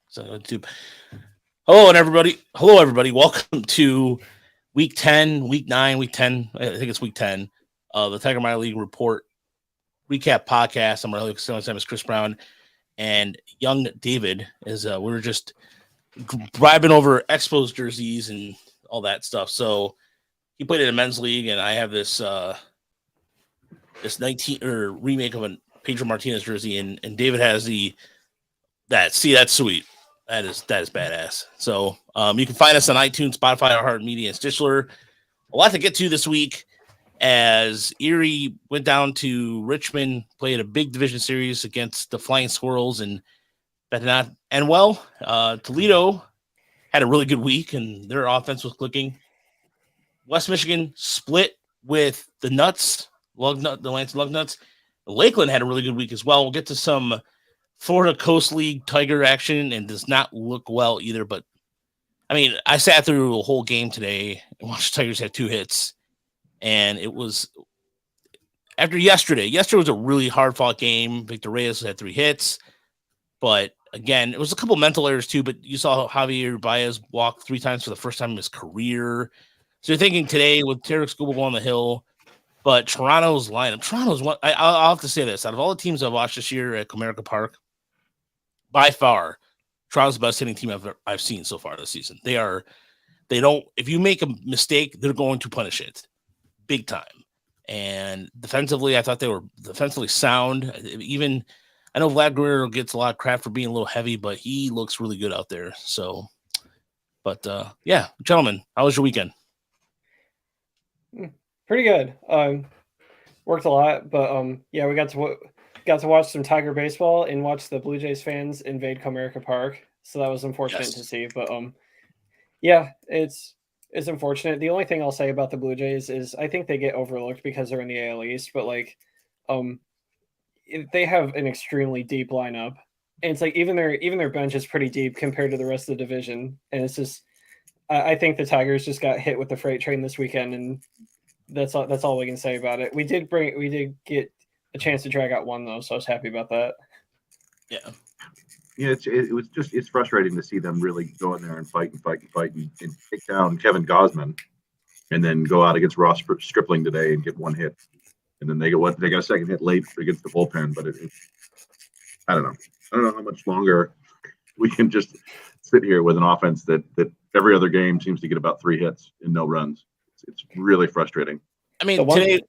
So YouTube. Hello, everybody. Welcome to week 10, week 9, week 10. I think it's week 10 of the Tiger Minor League Report recap podcast. I'm Rogelio. My name is Chris Brown, and young David is. We were just driving over Expos jerseys and all that stuff. So he played in a men's league, and I have this 19 or remake of a Pedro Martinez jersey, and David has that's sweet. That is badass. So you can find us on iTunes, Spotify, iHeartMedia, and Stitcher. A lot to get to this week as Erie went down to Richmond, played a big division series against the Flying Squirrels, and that did not end well. Toledo had a really good week, and their offense was clicking. West Michigan split with the Lansing Lugnuts. Lakeland had a really good week as well. We'll get to some Florida Coast League Tiger action and does not look well either. But I mean, I sat through a whole game today and watched the Tigers have 2 hits. And it was after yesterday. Yesterday was a really hard fought game. Victor Reyes had 3 hits. But again, it was a couple mental errors too. But you saw Javier Baez walk 3 times for the first time in his career. So you're thinking today with Tarek Skubal on the hill. But Toronto's lineup, one. I'll have to say this: out of all the teams I've watched this year at Comerica Park, by far, Toronto's the best hitting team I've seen so far this season. If you make a mistake, they're going to punish it big time. And defensively, I thought they were defensively sound. Even I know Vlad Guerrero gets a lot of crap for being a little heavy, but he looks really good out there. So, but yeah, gentlemen, how was your weekend? Pretty good. Worked a lot, but yeah, we got to watch some Tiger baseball and watch the Blue Jays fans invade Comerica Park. So that was unfortunate to see. But yeah, it's unfortunate. The only thing I'll say about the Blue Jays is I think they get overlooked because they're in the AL East, but they have an extremely deep lineup. And it's like even their bench is pretty deep compared to the rest of the division. And it's just I think the Tigers just got hit with the freight train this weekend, and that's all we can say about it. We did get a chance to drag out one though, so I was happy about that. Yeah. Yeah, it's frustrating to see them really go in there and fight and take down Kevin Gosman, and then go out against Ross Stripling today and get 1 hit, and then they got a second hit late against the bullpen. But I don't know how much longer we can just sit here with an offense that every other game seems to get about 3 hits and no runs. It's really frustrating. I mean, today,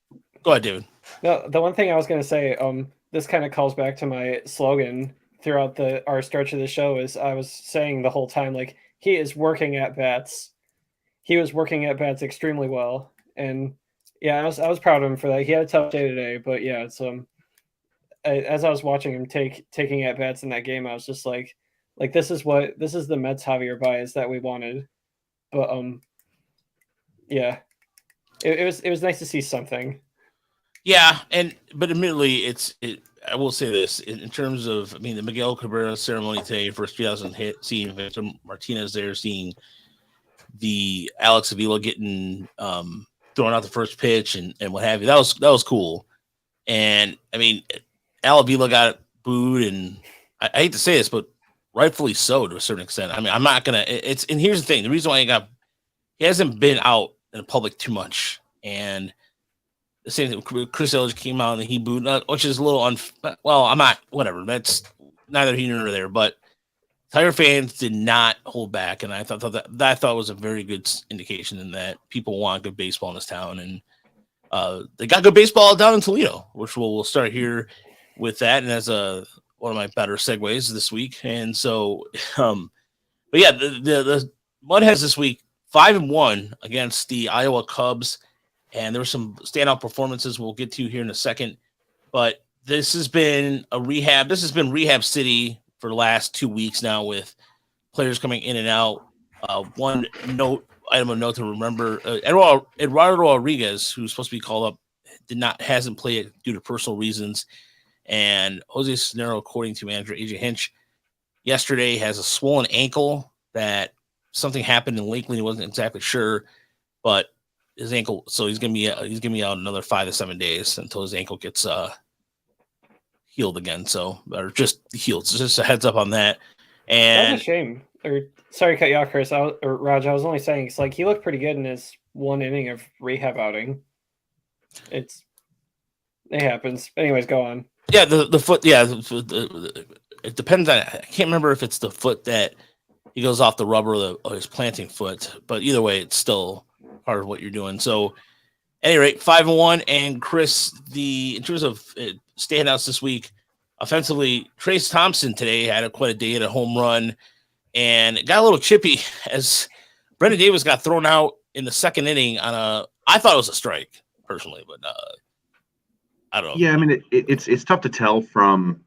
go ahead, David. No, the one thing I was going to say, this kind of calls back to my slogan throughout our stretch of the show is I was saying the whole time, like, he is working at bats. He was working at bats extremely well. And yeah, I was proud of him for that. He had a tough day today, but yeah, it's, as I was watching him taking at bats in that game, I was just like this is the Mets Javier Baez that we wanted. But yeah, it was nice to see something. Yeah, but admittedly, I will say this in terms of, I mean, the Miguel Cabrera ceremony today, first 2000 hit, seeing Victor Martinez there, seeing the Alex Avila getting throwing out the first pitch and what have you. That was cool. And I mean, Al Avila got booed, and I hate to say this, but rightfully so to a certain extent. I mean, I'm not gonna. And here's the thing: the reason why he hasn't been out in the public too much, and the same thing. Chris Ellis came out and he booed, which is a little well, I'm not. Whatever. That's neither here nor there. But Tiger fans did not hold back, and I thought that was a very good indication in that people want good baseball in this town, and they got good baseball down in Toledo, which we'll start here with that, and as one of my better segues this week. And so, but yeah, the Mudheads this week 5-1 against the Iowa Cubs, and there were some standout performances we'll get to here in a second. But this has been rehab city for the last 2 weeks now, with players coming in and out. One item of note to remember: Eduardo Rodriguez, who's supposed to be called up, hasn't played due to personal reasons. And Jose Cisnero, according to manager AJ Hinch, yesterday has a swollen ankle that something happened in Lakeland. He wasn't exactly sure, but his ankle. So he's gonna be out another 5 to 7 days until his ankle gets healed again. So, or just healed. So just a heads up on that. That's a And shame. Or sorry to cut you off, Chris. Or Raj, I was only saying it's like he looked pretty good in his one inning of rehab outing. It happens. Anyways, go on. yeah, the foot, yeah, it depends on. I can't remember if it's the foot that he goes off the rubber or his planting foot, but either way, it's still part of what you're doing. So, at any rate, 5-1, and Chris, in terms of standouts this week, offensively, Trace Thompson today had quite a day, had a home run, and it got a little chippy as Brendan Davis got thrown out in the second inning on I thought it was a strike personally, but I don't know. Yeah, I mean it's tough to tell from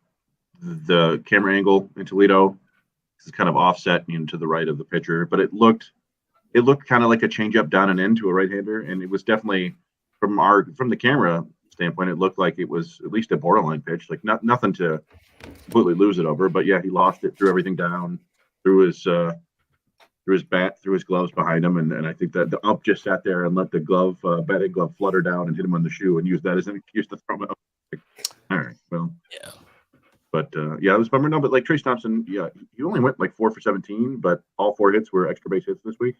the camera angle in Toledo. It's kind of offset to the right of the pitcher, but it looked kind of like a changeup down and in to a right-hander, and it was definitely from the camera standpoint, it looked like it was at least a borderline pitch, like nothing to completely lose it over. But yeah, he lost it, threw everything down, threw his bat, threw his gloves behind him, and I think that the ump just sat there and let the batting glove flutter down and hit him on the shoe and used that as an excuse to throw him out. Like, all right, well, yeah. But yeah, it was a bummer. No, but like Trace Thompson, yeah, he only went like 4 for 17, but all 4 hits were extra base hits this week.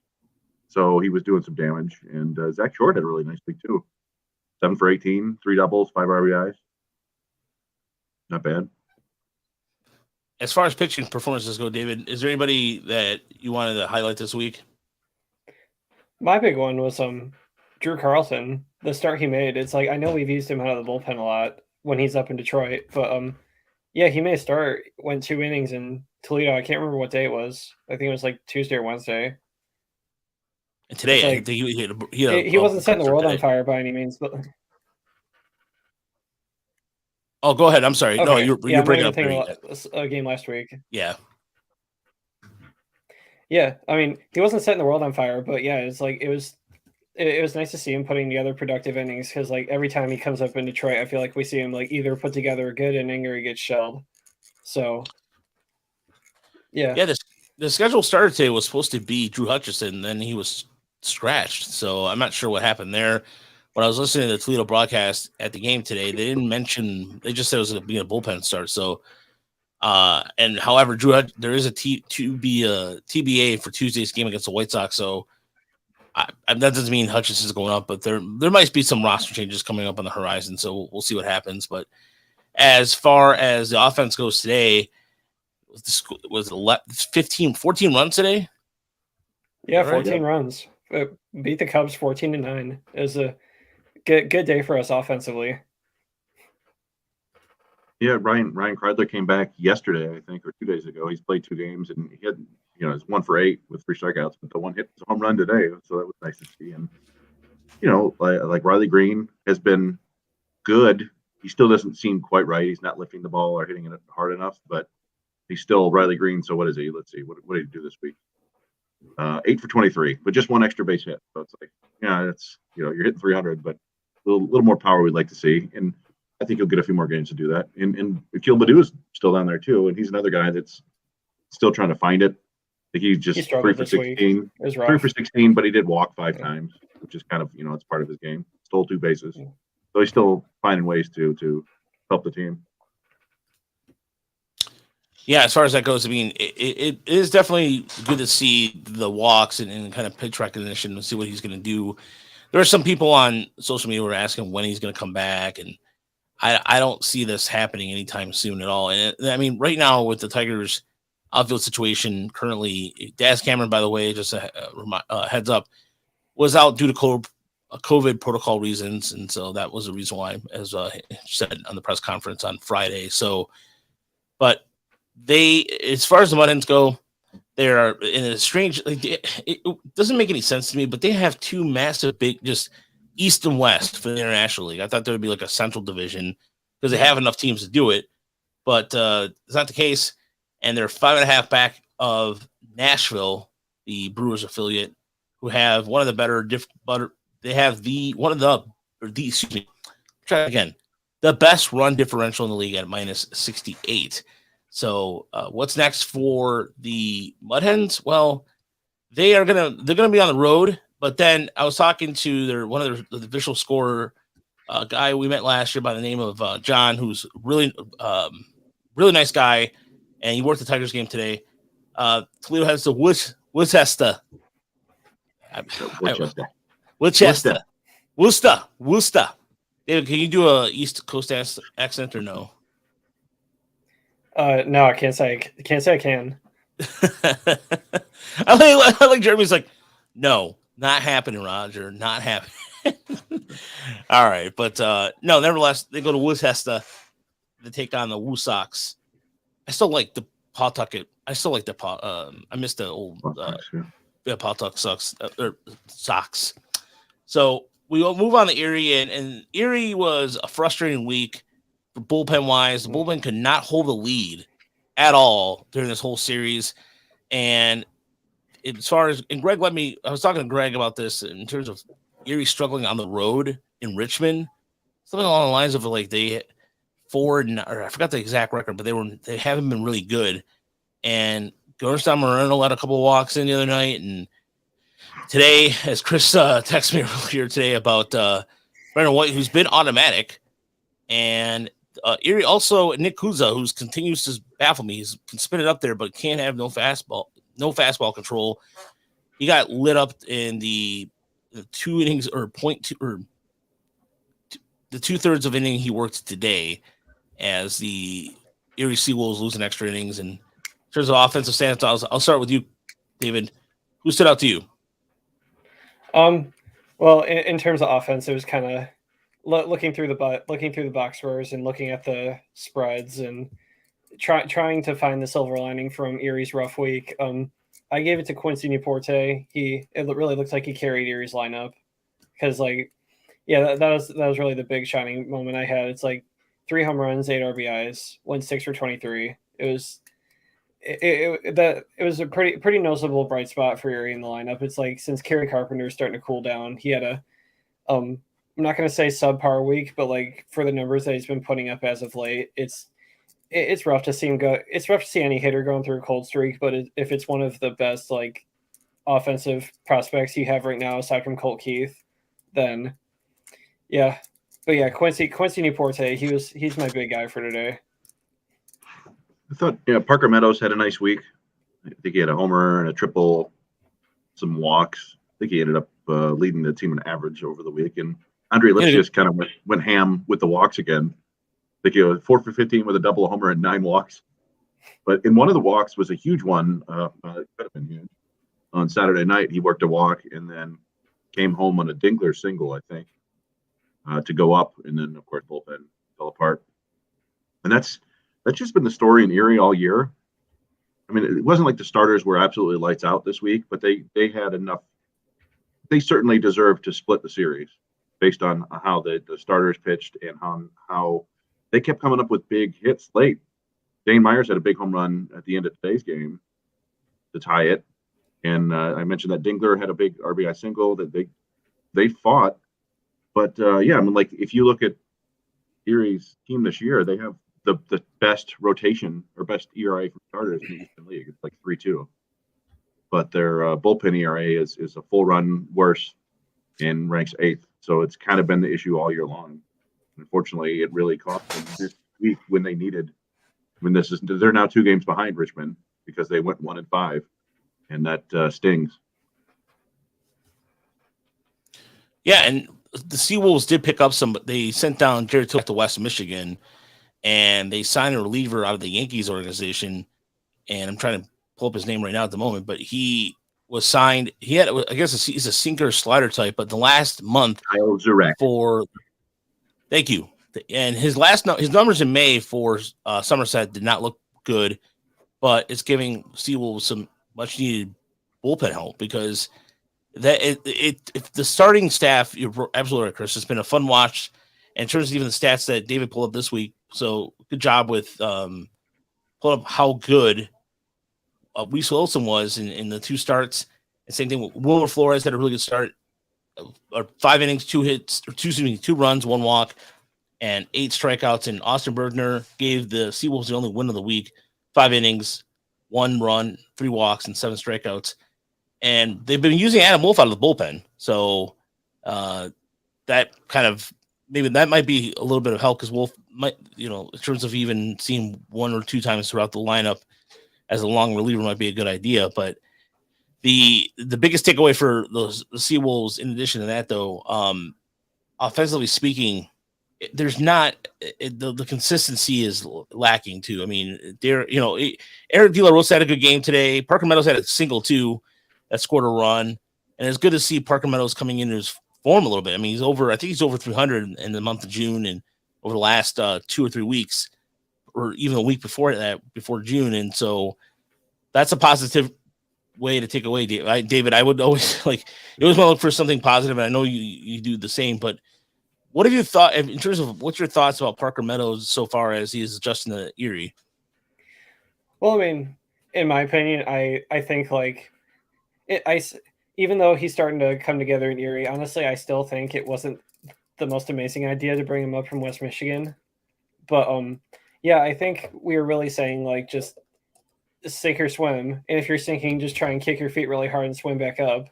So he was doing some damage. And Zach Short had a really nice week too. 7 for 18, 3 doubles, 5 RBIs. Not bad. As far as pitching performances go, David, is there anybody that you wanted to highlight this week? My big one was Drew Carlson. The start he made. It's like I know we've used him out of the bullpen a lot when he's up in Detroit, but yeah, he made a start. Went 2 innings in Toledo. I can't remember what day it was. I think it was like Tuesday or Wednesday. And today, like, I think he wasn't setting the world on fire by any means, but. Oh, go ahead. I'm sorry. Okay. No, you're breaking up. A game last week. Yeah. Yeah, I mean, he wasn't setting the world on fire, but yeah, it's like it was nice to see him putting together productive innings because like every time he comes up in Detroit, I feel like we see him like either put together a good inning or he gets shelled. So, yeah. Yeah, the schedule started today was supposed to be Drew Hutchison, and then he was scratched. So I'm not sure what happened there. When I was listening to the Toledo broadcast at the game today, they didn't mention. They just said it was going to be a bullpen start. So, and however, Drew, there is a TBA for Tuesday's game against the White Sox. So, that doesn't mean Hutchison's going up, but there might be some roster changes coming up on the horizon. So we'll see what happens. But as far as the offense goes today, was 14 runs today. Yeah, 14 runs. It beat the Cubs 14-9. It was a good day for us offensively. Yeah, Ryan Kreidler came back yesterday, I think, or 2 days ago. He's played 2 games and he had, it's 1 for 8 with 3 strikeouts, but the one hit was a home run today, so that was nice to see. And like Riley Green has been good. He still doesn't seem quite right. He's not lifting the ball or hitting it hard enough, but he's still Riley Green. So what is he? Let's see. What did he do this week? 8 for 23, but just 1 extra base hit. So it's like, it's you're hitting 300, but a little more power we'd like to see. And I think he'll get a few more games to do that. And Akil Baddoo is still down there too, and he's another guy that's still trying to find it. I think he's just 3 for 16. 3 for 16, but he did walk 5 times, which is kind of it's part of his game. Stole 2 bases, so he's still finding ways to help the team. Yeah, as far as that goes, I mean, it is definitely good to see the walks and kind of pitch recognition and see what he's going to do. There are some people on social media who are asking when he's going to come back, and I don't see this happening anytime soon at all. And I mean, right now with the Tigers' outfield situation currently, Daz Cameron, by the way, just a heads up, was out due to COVID protocol reasons, and so that was the reason why, as said on the press conference on Friday. So, but as far as the Mud Hens go, they are in a strange. It doesn't make any sense to me, but they have 2 massive, big, just East and West for the International League. I thought there would be like a Central Division because they have enough teams to do it, but it's not the case. And they're 5.5 back of Nashville, the Brewers affiliate, who have one of the better. They have the best run differential in the league at -68. So what's next for the Mud Hens? Well, they're gonna be on the road. But then I was talking to one of the official scorer, guy we met last year by the name of John, who's really nice guy, and he worked the Tigers game today. Toledo has the Worcester. Worcester. David, can you do a East Coast accent or no? No, I can't say I can. I like Jeremy's like, no, not happening, Roger, not happening. All right, but no, nevertheless, they go to Worcester to take on the Woo Sox. I still like the Pawtucket. I still like the I miss the old Pawtucket Sox. So we will move on to Erie, and Erie was a frustrating week for bullpen wise. The bullpen could not hold a lead at all during this whole series. And as far as, and Greg I was talking to Greg about this in terms of Erie struggling on the road in Richmond, something along the lines of like they or I forgot the exact record, but they haven't been really good. And Georgetown Moreno let a couple of walks in the other night, and today, as Chris texted me earlier today about Brandon White, who's been automatic, and Erie also Nick Kuza, who continues to baffle me. He can spin it up there, but can't have no fastball control. He got lit up in the 2 innings or the 2/3 of inning he worked today, as the Erie Seawolves losing extra innings. And in terms of offensive standouts, I'll start with you, David. Who stood out to you? Well, in terms of offense, it was kind of looking through the box scores and looking at the spreads and trying to find the silver lining from Erie's rough week. I gave it to Quincy Newporte. It really looks like he carried Erie's lineup because, like, yeah, that was really the big shining moment I had. It's like 3 home runs, 8 RBIs, went 6 for 23. It was a pretty noticeable bright spot for Erie in the lineup. It's like since Carrie Carpenter is starting to cool down, he had a I'm not going to say subpar week, but like for the numbers that he's been putting up as of late, it's rough to see him go. It's rough to see any hitter going through a cold streak, but if it's one of the best like offensive prospects you have right now aside from Colt Keith, then yeah. But yeah, Quincy Newporte, he's my big guy for today. I thought, Parker Meadows had a nice week. I think he had a homer and a triple, some walks. I think he ended up leading the team in average over the week. And Andre Lipsius kind of went ham with the walks again. I think he was 4 for 15 with a double, a homer, and 9 walks. But in one of the walks was a huge one. It could have been huge. On Saturday night, he worked a walk and then came home on a Dingler single, I think, to go up. And then, of course, bullpen fell apart. And that's just been the story in Erie all year. I mean, it wasn't like the starters were absolutely lights out this week, but they had enough. They certainly deserved to split the series based on how the starters pitched and how they kept coming up with big hits late. Dane Myers had a big home run at the end of today's game to tie it. And I mentioned that Dingler had a big RBI single that they fought. But, I mean, like, if you look at Erie's team this year, they have the best rotation or best ERA for starters in the Eastern League. It's like 3.2. But their bullpen ERA is a full run worse and ranks 8th. So it's kind of been the issue all year long. Unfortunately, it really cost them this week when they needed. I mean, they're now 2 games behind Richmond because they went 1-5, and that stings. Yeah, and the Seawolves did pick up some, but they sent down Jared Tilk to West Michigan, and they signed a reliever out of the Yankees organization. And I'm trying to pull up his name right now at the moment, but he was signed. He had, I guess, he's a sinker slider type, but the last month thank you. And his numbers in May for Somerset did not look good, but it's giving Seawolves some much needed bullpen help because if the starting staff, you're absolutely right, Chris. It's been a fun watch. And in terms of even the stats that David pulled up this week, so good job with pulling up how good Reese Wilson was in the 2 starts. And same thing with Wilmer Flores had a really good start. 5 innings, 2 hits, 2 runs, 1 walk, and 8 strikeouts. And Austin Bergner gave the Seawolves the only win of the week. 5 innings, 1 run, 3 walks, and 7 strikeouts. And they've been using Adam Wolf out of the bullpen. So that kind of, maybe that might be a little bit of help because Wolf might, in terms of even seeing 1 or 2 times throughout the lineup, as a long reliever might be a good idea. But the biggest takeaway for the Seawolves, in addition to that, though, offensively speaking, there's not the consistency is lacking too. I mean, Eric De La Rosa had a good game today. Parker Meadows had a single too that scored a run, and it's good to see Parker Meadows coming into his form a little bit. I mean, I think he's over 300 in the month of June and over the last 2 or 3 weeks, or even a week before that, before June, and so that's a positive way to take away, David. I would always you always want to look for something positive, and I know you do the same, but. What have you thought in terms of what's your thoughts about Parker Meadows so far as he is adjusting to Erie? Well, I mean, in my opinion, I think even though he's starting to come together in Erie, honestly, I still think it wasn't the most amazing idea to bring him up from West Michigan. But yeah, I think we were really saying just sink or swim, and if you're sinking, just try and kick your feet really hard and swim back up,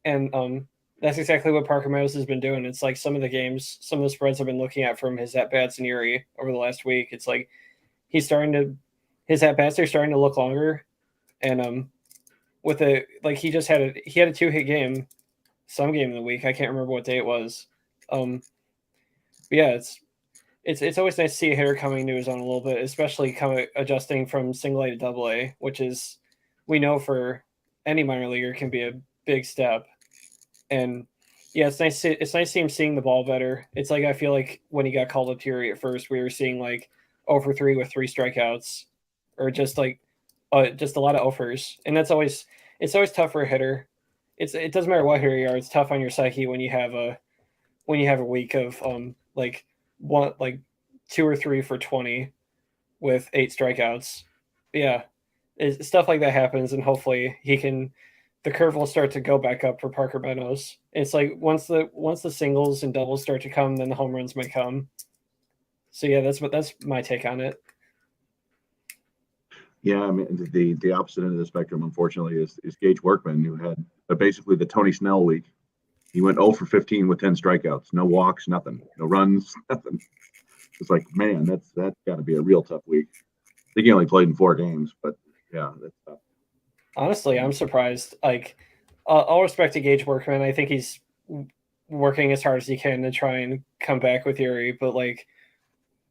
and that's exactly what Parker Meadows has been doing. It's some of the spreads I've been looking at from his at-bats in Erie over the last week. It's his at-bats are starting to look longer. And with he had a 2-hit game, some game of the week. I can't remember what day it was. But yeah, it's always nice to see a hitter coming to his own a little bit, especially adjusting from single A to double A, which is, we know for any minor leaguer, can be a big step. And yeah, it's nice to see him seeing the ball better. It's I feel like when he got called up to Erie at first, we were seeing 0 for 3 with 3 strikeouts, or just a lot of offers. And it's always tough for a hitter. It doesn't matter what hitter you are. It's tough on your psyche when you have a week of 2 or 3 for 20 with 8 strikeouts. But yeah, stuff like that happens, and hopefully the curve will start to go back up for Parker Meadows. It's once the singles and doubles start to come, then the home runs might come. So yeah, that's my take on it. Yeah, I mean the opposite end of the spectrum, unfortunately, is Gage Workman, who had basically the Tony Snell week. He went 0 for 15 with 10 strikeouts, no walks, nothing, no runs, nothing. It's man, that's got to be a real tough week. I think he only played in 4 games, but yeah, that's tough. Honestly, I'm surprised. All respect to Gage Workman. I think he's working as hard as he can to try and come back with Erie. But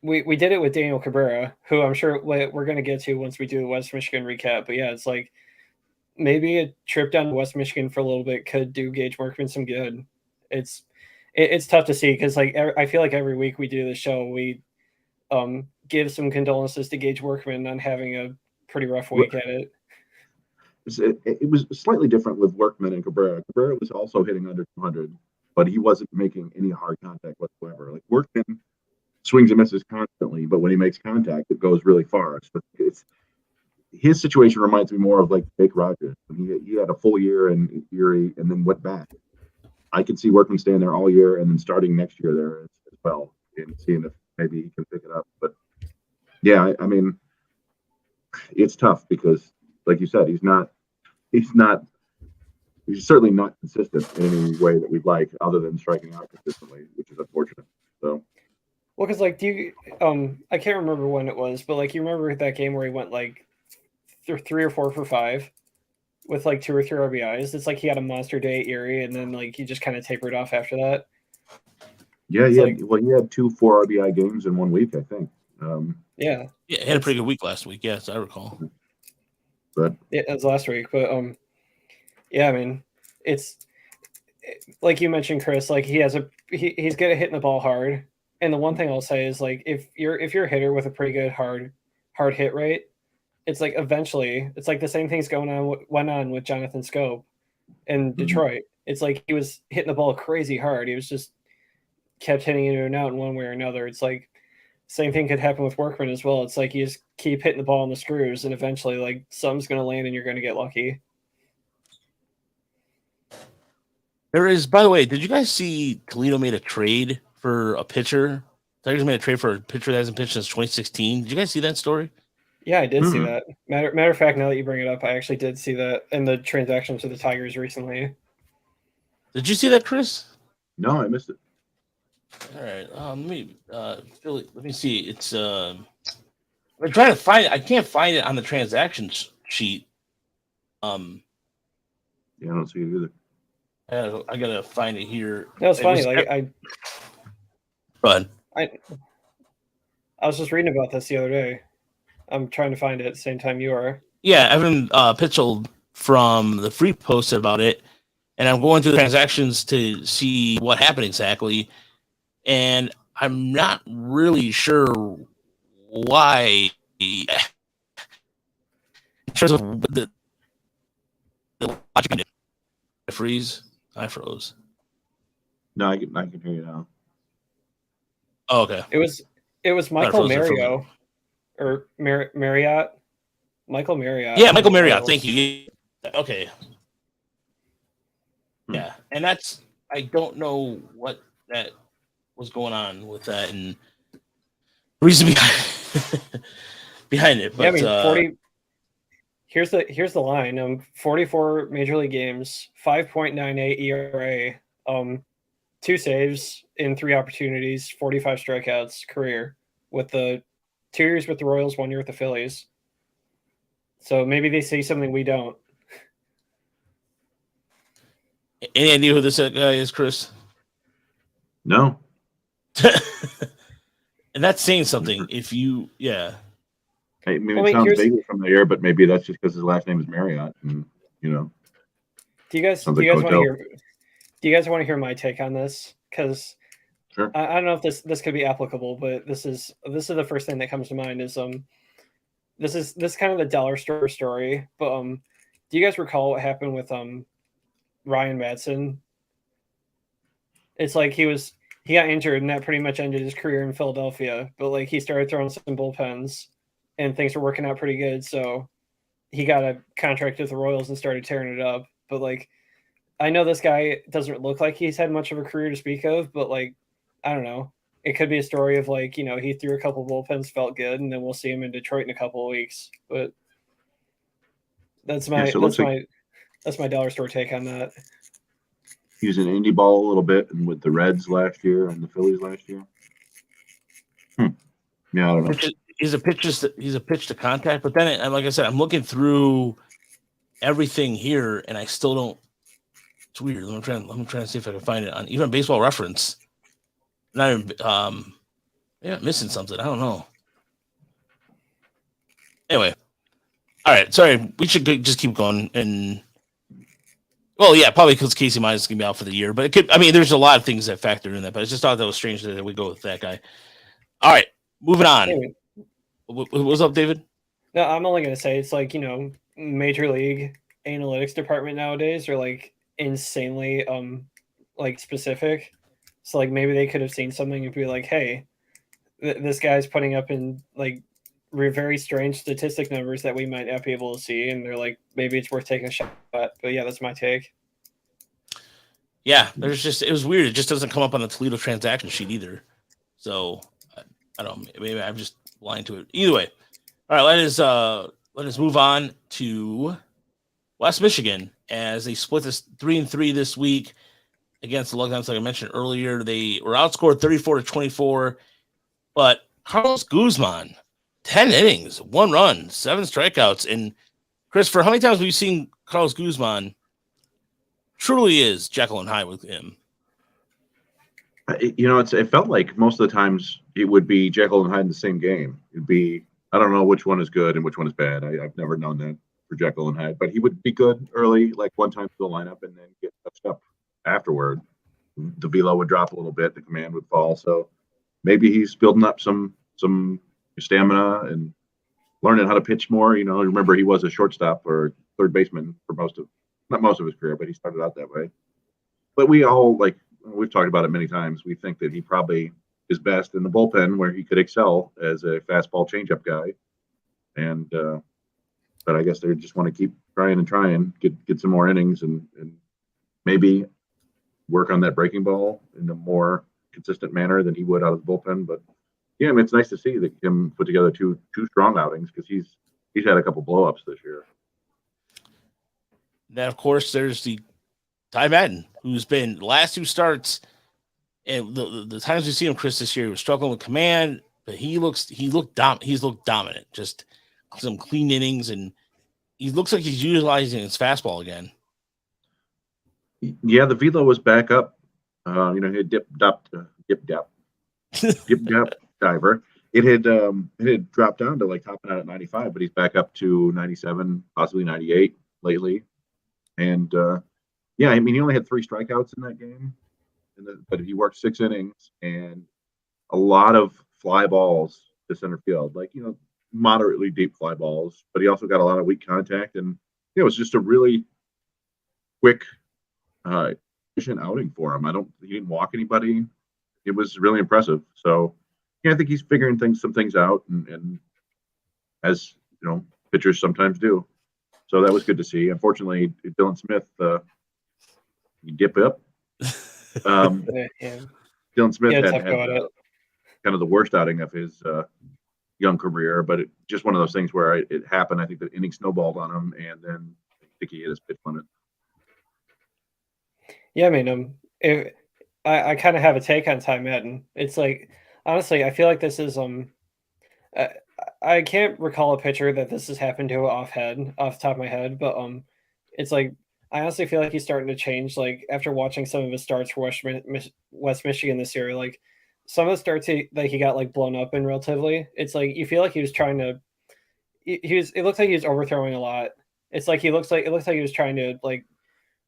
we did it with Daniel Cabrera, who I'm sure we're going to get to once we do the West Michigan recap. But yeah, it's maybe a trip down to West Michigan for a little bit could do Gage Workman some good. It's tough to see because I feel like every week we do the show, we give some condolences to Gage Workman on having a pretty rough week at it. It was slightly different with Workman and Cabrera. Cabrera was also hitting under 200, but he wasn't making any hard contact whatsoever. Workman swings and misses constantly, but when he makes contact, it goes really far. So his situation reminds me more of Jake Rogers. He had a full year in Erie and then went back. I could see Workman staying there all year and then starting next year there as well, and seeing if maybe he can pick it up. But yeah, I mean, it's tough because, like you said, he's certainly not consistent in any way that we'd like, other than striking out consistently, which is unfortunate. So, well, because do you I can't remember when it was, but you remember that game where he went 3 or 4 for 5 with 2 or 3 RBIs? It's he had a monster day at Erie, and then he just kind of tapered off after that. Yeah, he had 2 4 RBI games in 1 week, I think. Yeah, he had a pretty good week last week. Yes, I recall. But yeah, it was last week. But yeah, I mean, it's like you mentioned, Chris. He's good at hitting the ball hard. And the one thing I'll say is if you're a hitter with a pretty good hard hit rate, it's eventually it's the same thing's went on with Jonathan Scope in Detroit. It's he was hitting the ball crazy hard. He was just kept hitting it in and out in one way or another. It's same thing could happen with Workman as well. It's you just keep hitting the ball on the screws, and eventually something's going to land and you're going to get lucky. There is, by the way, did you guys see Toledo made a trade for a pitcher? Tigers made a trade for a pitcher that hasn't pitched since 2016. Did you guys see that story? Yeah, I did see that. Matter of fact, now that you bring it up, I actually did see that in the transactions with the Tigers recently. Did you see that, Chris? No, I missed it. All right. Let me see. It's I'm trying to find it. I can't find it on the transactions sheet. Yeah, I don't see it either. I gotta find it here. No, it's funny. Go ahead. I was just reading about this the other day. I'm trying to find it at the same time you are. Yeah, Evan Pitchell from the Free posted about it, and I'm going through the transactions to see what happened exactly, and I'm not really sure why. In terms of the logic behind it. I freeze. I froze. No, I can hear you now. Oh, okay. It was Michael Mario or Marriott. Michael Marriott. Yeah, Michael Marriott. Thank you. Okay. Yeah, and that's I don't know what that was going on with that and reason behind it. But yeah, I mean, 40. Here's the line. 44 major league games, 5.98 ERA, 2 saves in 3 opportunities, 45 strikeouts career with the 2 years with the Royals, 1 year with the Phillies. So maybe they see something we don't. Any idea who this guy is, Chris? No. And that's saying something. If you, yeah. I mean, it sounds vaguely familiar, but maybe that's just because his last name is Marriott, and Do you guys want to hear my take on this? Because sure. I don't know if this could be applicable, but this is the first thing that comes to mind. Is this is kind of the dollar store story. But do you guys recall what happened with Ryan Madsen? It's like he got injured, and that pretty much ended his career in Philadelphia. But like he started throwing some bullpens, and things were working out pretty good. So he got a contract with the Royals and started tearing it up. But like, I know this guy doesn't look like he's had much of a career to speak of, but like, I don't know. It could be a story of like, he threw a couple bullpens, felt good, and then we'll see him in Detroit in a couple of weeks. But that's my dollar store take on that. He was in indie ball a little bit, and with the Reds last year and the Phillies last year. Yeah, I don't know. He's a pitch to contact, but then, like I said, I'm looking through everything here, and I still don't. It's weird. I'm trying to see if I can find it on even Baseball Reference. Not even, missing something. I don't know. Anyway, all right. Sorry, we should just keep going. And well, yeah, probably because Casey Mize is gonna be out for the year, but it could. I mean, there's a lot of things that factor in that, but I just thought that was strange that we go with that guy. All right, moving on. Anyway. What's up, David? No, I'm only going to say it's like, Major League analytics department nowadays are like insanely like specific. So like maybe they could have seen something and be like, hey, this guy's putting up in like very strange statistic numbers that we might not be able to see. And they're like, maybe it's worth taking a shot at. But yeah, that's my take. Yeah, it was weird. It just doesn't come up on the Toledo transaction sheet either. So I don't know. Maybe I'm just blind to it. Either way, all right. Let us move on to West Michigan as they split this 3-3 this week against the Lugnuts. Like I mentioned earlier, they were outscored 34-24. But Carlos Guzman, 10 innings, 1 run, 7 strikeouts, and Christopher, how many times have you seen Carlos Guzman? Truly is Jekyll and Hyde with him. It felt like most of the times it would be Jekyll and Hyde in the same game. It'd be, I don't know which one is good and which one is bad. I've never known that for Jekyll and Hyde, but he would be good early, like one time to the lineup, and then get touched up afterward. The velo would drop a little bit, the command would fall. So maybe he's building up some stamina and learning how to pitch more. Remember he was a shortstop or third baseman for not most of his career, but he started out that way. But we all, like, we've talked about it many times. We think that he probably is best in the bullpen where he could excel as a fastball changeup guy. And, but I guess they just want to keep trying, get some more innings and maybe work on that breaking ball in a more consistent manner than he would out of the bullpen. But yeah, I mean, it's nice to see that him put together two strong outings because he's had a couple blow-ups this year. Then, of course, there's the Tybettan, who's been the last 2 starts, and the times we've seen him, Chris, this year, he was struggling with command, but he's looked dominant. Just some clean innings, and he looks like he's utilizing his fastball again. Yeah, the velo was back up. He had dip diver. It had dropped down to like topping out at 95, but he's back up to 97, possibly 98 lately. And he only had 3 strikeouts in that game, but he worked 6 innings and a lot of fly balls to center field, moderately deep fly balls. But he also got a lot of weak contact, and it was just a really quick, efficient outing for him. He didn't walk anybody. It was really impressive. So, I think he's figuring some things out, and as pitchers sometimes do. So that was good to see. Unfortunately, Dylan Smith, he dip up. Dylan Smith had kind of the worst outing of his young career, but it just one of those things where it happened. I think the inning snowballed on him, and then I think he hit his pitch limit. Yeah, I mean, I kind of have a take on Tybettan. It's like, honestly, I feel like this is I can't recall a pitcher that this has happened to off the top of my head, but it's like I honestly feel like he's starting to change. Like after watching some of his starts for West Michigan this year, like some of the starts that he got like blown up in relatively. It's like you feel like he was trying to. It looks like he was overthrowing a lot. It's like it looks like he was trying to like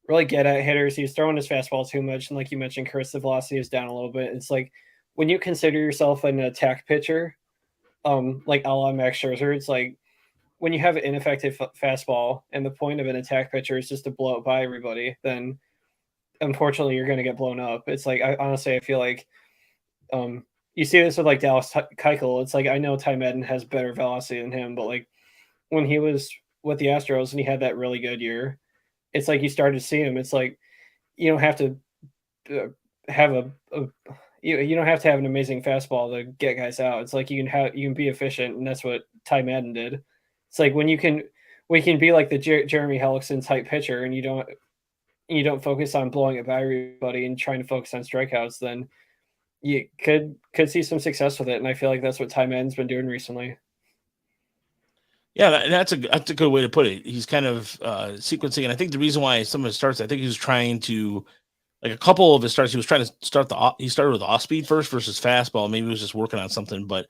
really get at hitters. He was throwing his fastball too much, and like you mentioned, Chris, the velocity is down a little bit. It's like when you consider yourself an attack pitcher, like a la Max Scherzer, it's like when you have an ineffective fastball and the point of an attack pitcher is just to blow it by everybody, then unfortunately you're going to get blown up. It's like I feel like you see this with like Dallas Keuchel. It's like I know Tybettan has better velocity than him, but like when he was with the Astros and he had that really good year, it's like you started to see him. It's like you don't have to have you don't have to have an amazing fastball to get guys out. It's like you can be efficient, and that's what Tybettan did. It's like when you can be like the Jeremy Hellickson type pitcher, and you don't focus on blowing it by everybody and trying to focus on strikeouts, then you could see some success with it. And I feel like that's what Tybettan's been doing recently. Yeah, that's a good way to put it. He's kind of sequencing, and I think the reason why some of his starts, I think he was trying to. Like a couple of his starts, he was trying to he started with off speed first versus fastball. Maybe he was just working on something. But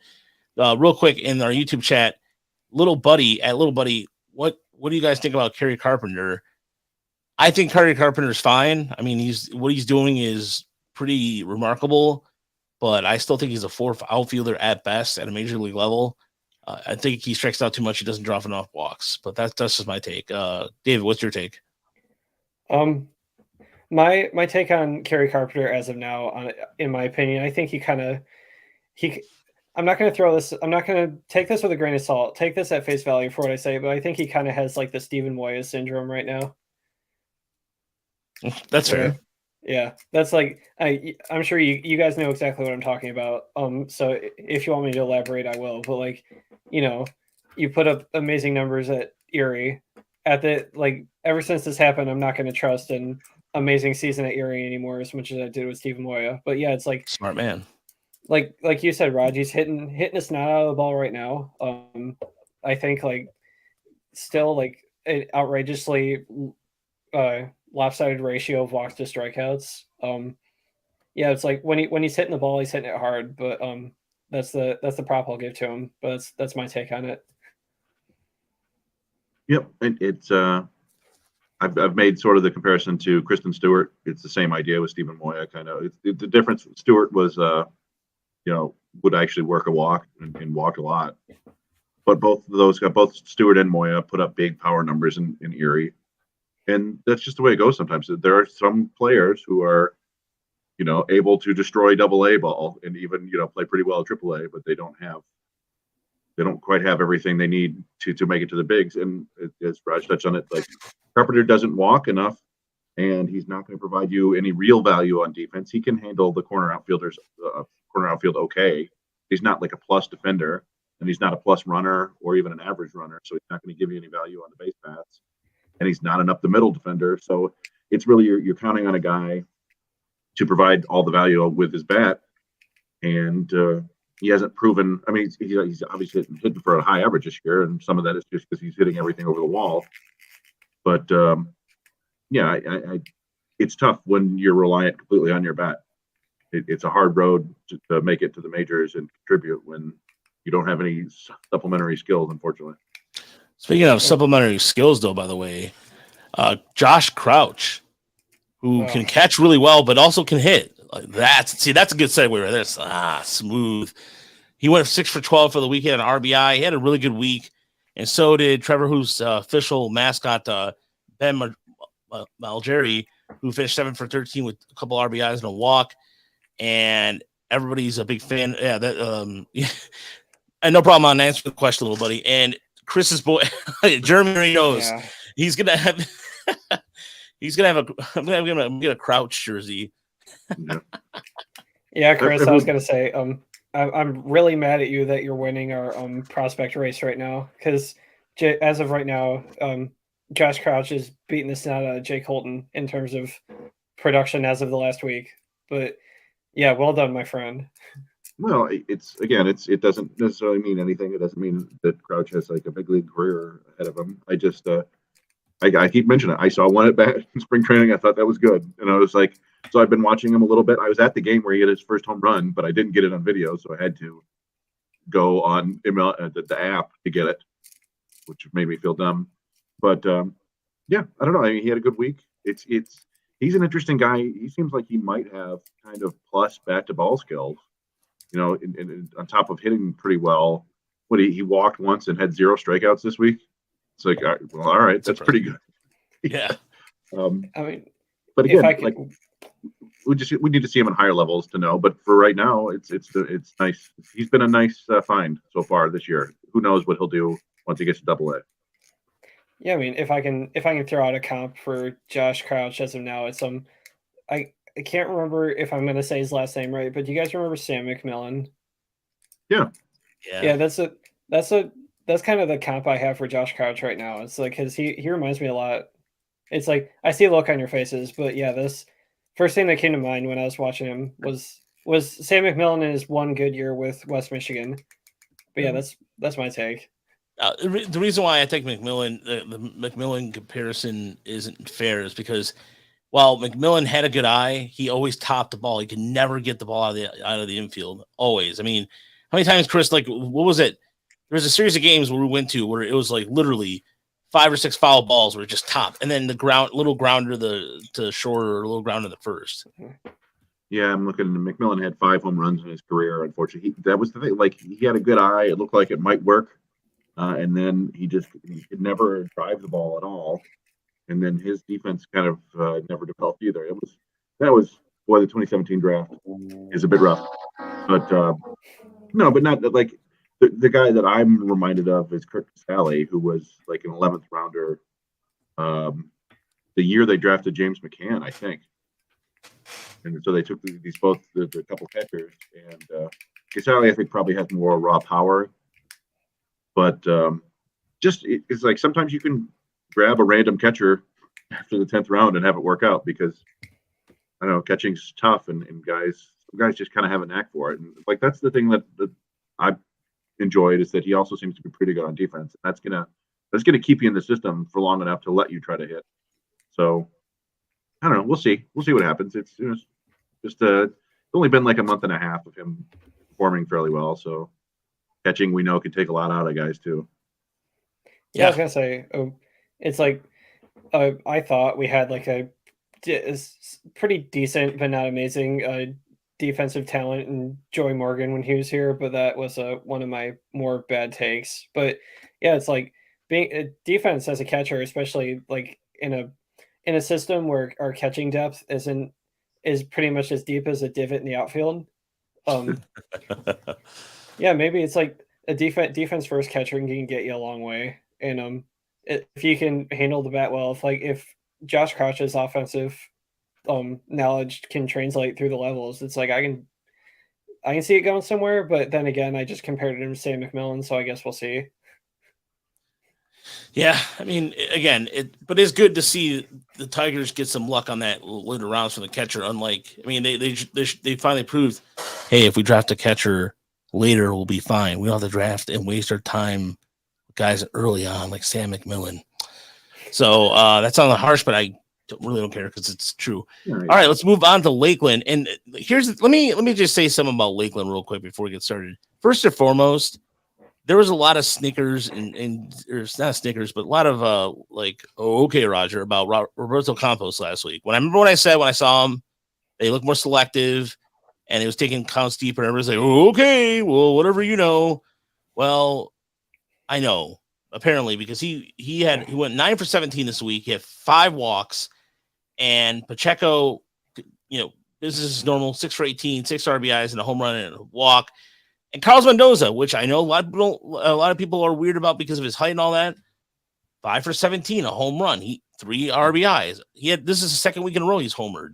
real quick in our YouTube chat, Little Buddy, what do you guys think about Carrie Carpenter? I think Carrie Carpenter's fine. I mean, what he's doing is pretty remarkable, but I still think he's a 4th outfielder at best at a major league level. I think he strikes out too much. He doesn't drop enough walks, but that's just my take. David, what's your take? My take on Carrie Carpenter as of now, in my opinion, I think I'm not going to take this with a grain of salt. Take this at face value for what I say, but I think he kind of has like the Stephen Moya syndrome right now. That's fair. Yeah, that's like I'm sure you guys know exactly what I'm talking about. So if you want me to elaborate, I will. But like, you put up amazing numbers at Erie. Ever since this happened, I'm not going to trust an amazing season at Erie anymore as much as I did with Stephen Moya. But yeah, it's like smart man. Like you said, Raj, he's hitting a snot out of the ball right now. I think like still like an outrageously lopsided ratio of walks to strikeouts. Yeah, it's like when he's hitting the ball, he's hitting it hard. But that's the prop I'll give to him. But that's my take on it. Yep, it's I've made sort of the comparison to Kristen Stewart. It's the same idea with Stephen Moya. Kind of the difference. Stewart was would actually work a walk and walked a lot, but both Stewart and Moya put up big power numbers in Erie, and that's just the way it goes. Sometimes there are some players who are able to destroy AA ball and even play pretty well at AAA, but they don't quite have everything they need to make it to the bigs. And as Raj touched on it, like Carpenter doesn't walk enough, and he's not going to provide you any real value on defense. He can handle the corner outfield okay. He's not like a plus defender, and he's not a plus runner or even an average runner, so he's not going to give you any value on the base paths. And he's not an up the middle defender, so it's really you're counting on a guy to provide all the value with his bat. And he hasn't proven. I mean, he's obviously hitting for a high average this year, and some of that is just because he's hitting everything over the wall. But yeah, it's tough when you're reliant completely on your bat. It's a hard road to make it to the majors and contribute when you don't have any supplementary skills, unfortunately. Speaking of supplementary skills, though, by the way, Josh Crouch, who can catch really well, but also can hit. Like that's a good segue right there. Smooth. He went 6 for 12 for the weekend on RBI. He had a really good week, and so did Trevor, whose official mascot, Ben Malgeri, who finished 7 for 13 with a couple RBIs and a walk. And everybody's a big fan. Yeah, that and no problem on answering the question, little buddy. And Chris's boy, Jeremy knows he's gonna have I'm gonna get a Crouch jersey. Yeah, Chris, I was gonna say, I'm really mad at you that you're winning our prospect race right now, because as of right now, Josh Crouch is beating the snot out of Jake Holton in terms of production as of the last week. But yeah, well done, my friend. Well, it doesn't necessarily mean anything. It doesn't mean that Crouch has like a big league career ahead of him. I just I keep mentioning it. I saw one at bat in spring training. I thought that was good, and I was like, so I've been watching him a little bit. I was at the game where he had his first home run, but I didn't get it on video, so I had to go on the app to get it, which made me feel dumb. But yeah, I don't know. I mean, he had a good week. He's an interesting guy. He seems like he might have kind of plus bat to ball skills, you know, on top of hitting pretty well. He walked once and had 0 strikeouts this week. It's like, all right, that's pretty good. Yeah. I mean, but again, we need to see him in higher levels to know. But for right now, it's nice. He's been a nice find so far this year. Who knows what he'll do once he gets to Double-A. Yeah, I mean, if I can throw out a comp for Josh Crouch as of now, it's I can't remember if I'm gonna say his last name right, but do you guys remember Sam McMillan? Yeah. That's kind of the comp I have for Josh Crouch right now. It's like, because he reminds me a lot. It's like, I see a look on your faces, but yeah, this first thing that came to mind when I was watching him was Sam McMillan in his one good year with West Michigan. But yeah, that's my take. The reason why I think McMillan, the McMillan comparison isn't fair is because while McMillan had a good eye, he always topped the ball. He could never get the ball out of the infield. Always. I mean, how many times, Chris? Like, what was it? There was a series of games where we went to where it was like literally 5 or 6 foul balls were just topped, and then the little grounder to short or a little ground to the first. Yeah, I'm looking. McMillan had 5 home runs in his career. Unfortunately, that was the thing. Like, he had a good eye. It looked like it might work. And then he could never drive the ball at all. And then his defense kind of never developed either. The 2017 draft is a bit rough, but no, but not like the guy that I'm reminded of is Kirk Casale, who was like an 11th rounder the year they drafted James McCann, I think. And so they took these both the couple catchers, and Casale I think probably has more raw power. But it's like sometimes you can grab a random catcher after the 10th round and have it work out, because I don't know, catching's tough, and some guys just kind of have a knack for it. And like, that's the thing that I've enjoyed, is that he also seems to be pretty good on defense. That's gonna keep you in the system for long enough to let you try to hit. So I don't know. We'll see what happens. It's just it's only been like a month and a half of him performing fairly well. So catching, we know, can take a lot out of guys too. Yeah, I was gonna say, it's like I thought we had like a pretty decent but not amazing defensive talent in Joey Morgan when he was here, but that was one of my more bad takes. But yeah, it's like being a defense as a catcher, especially like in a system where our catching depth is pretty much as deep as a divot in the outfield. Yeah, maybe it's like a defense first catcher can get you a long way. And if you can handle the bat well, if Josh Crouch's offensive knowledge can translate through the levels, it's like I can see it going somewhere. But then again, I just compared him to Sam McMillan, so I guess we'll see. Yeah, I mean, again, but it's good to see the Tigers get some luck on that later rounds from the catcher. Unlike, I mean, they finally proved, hey, if we draft a catcher later will be fine. We don't have to draft and waste our time with guys early on like Sam McMillan. So that sounds harsh, but I really don't care because it's true. All right, let's move on to Lakeland. And let me just say something about Lakeland real quick before we get started. First and foremost, there was a lot of snickers and there's not snickers, but a lot of like, oh, okay, Roger, about Roberto Campos last week. When I saw him, they looked more selective and it was taking counts deeper. And everybody's like, oh, okay, well, whatever you know. Well, I know. Apparently, because he went 9 for 17 this week. He had 5 walks, and Pacheco, business is normal, 6 for 18, 6 RBIs and a home run and a walk. And Carlos Mendoza, which I know a lot of people are weird about because of his height and all that, 5 for 17, a home run, 3 RBIs. This is the second week in a row he's homered,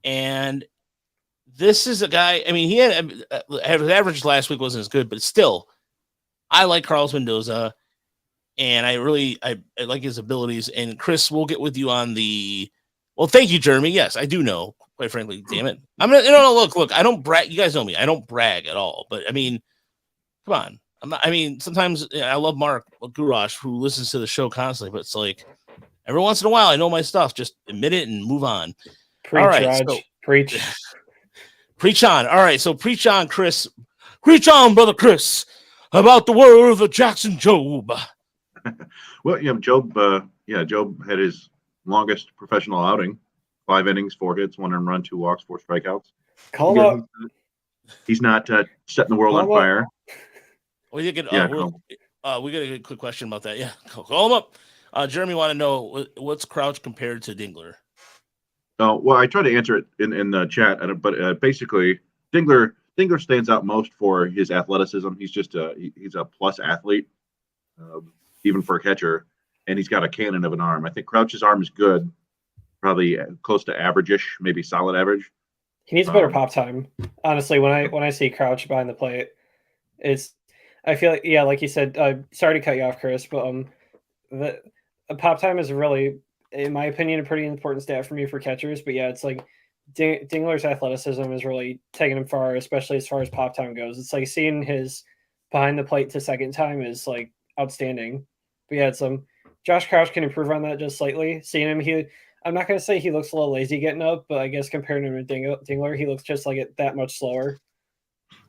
and this is a guy. I mean, he had his average last week wasn't as good, but still, I like Carlos Mendoza. And I like his abilities. And Chris, we'll get with you on well, thank you, Jeremy. Yes, I do know, quite frankly. Damn it. I'm gonna look, I don't brag. You guys know me. I don't brag at all. But I mean, come on. Sometimes I love Mark Gurash, who listens to the show constantly, but it's like every once in a while I know my stuff. Just admit it and move on. Preach, all right, Raj. Preach. Preach on. All right, so preach on, Chris. Preach on, brother Chris, about the world of Jackson Jobe. Well, Job had his longest professional outing, 5 innings, 4 hits, 1 earned run, 2 walks, 4 strikeouts. He's not setting the world on fire. We got a quick question about that. Yeah, call him up. Jeremy want to know what's Crouch compared to Dingler? Oh, well, I tried to answer it in the chat, but basically, Dingler stands out most for his athleticism. He's just he's a plus athlete. Even for a catcher, and he's got a cannon of an arm. I think Crouch's arm is good, probably close to average-ish, maybe solid average. He needs a better pop time. Honestly, when I see Crouch behind the plate, I feel like, yeah, like you said, sorry to cut you off, Chris, but the pop time is really, in my opinion, a pretty important stat for me for catchers. But yeah, it's like Dingler's athleticism is really taking him far, especially as far as pop time goes. It's like seeing his behind the plate to second time is like outstanding. But yeah, Josh Crouch can improve on that just slightly. Seeing him, I'm not going to say he looks a little lazy getting up, but I guess comparing him to Dingler, he looks just like it that much slower.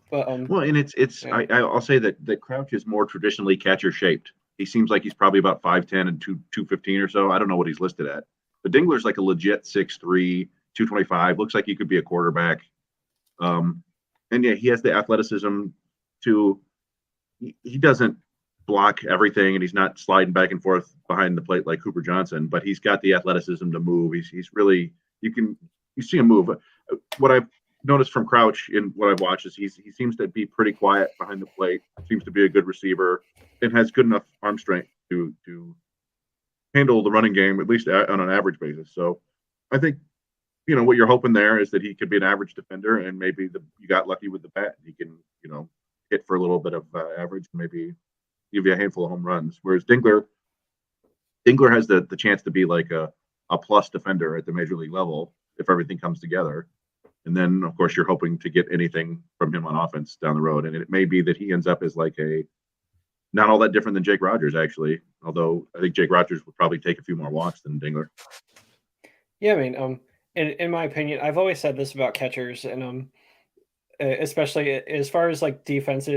But well, and yeah. I'll say that Crouch is more traditionally catcher shaped. He seems like he's probably about 5'10" and 215 or so. I don't know what he's listed at, but Dingler's like a legit 6'3", 225. Looks like he could be a quarterback. And yeah, he has the athleticism to. He doesn't block everything, and he's not sliding back and forth behind the plate like Cooper Johnson, but he's got the athleticism to move. He's really, you see him move. What I've noticed from Crouch in what I've watched is he seems to be pretty quiet behind the plate, seems to be a good receiver, and has good enough arm strength to handle the running game, at least on an average basis. So I think, what you're hoping there is that he could be an average defender, and maybe you got lucky with the bat. He can, hit for a little bit of average, maybe give you a handful of home runs. Whereas Dingler has the chance to be like a plus defender at the major league level if everything comes together. And then, of course, you're hoping to get anything from him on offense down the road. And it may be that he ends up as like not all that different than Jake Rogers, actually. Although I think Jake Rogers would probably take a few more walks than Dingler. Yeah, I mean, in my opinion, I've always said this about catchers, and especially as far as like defense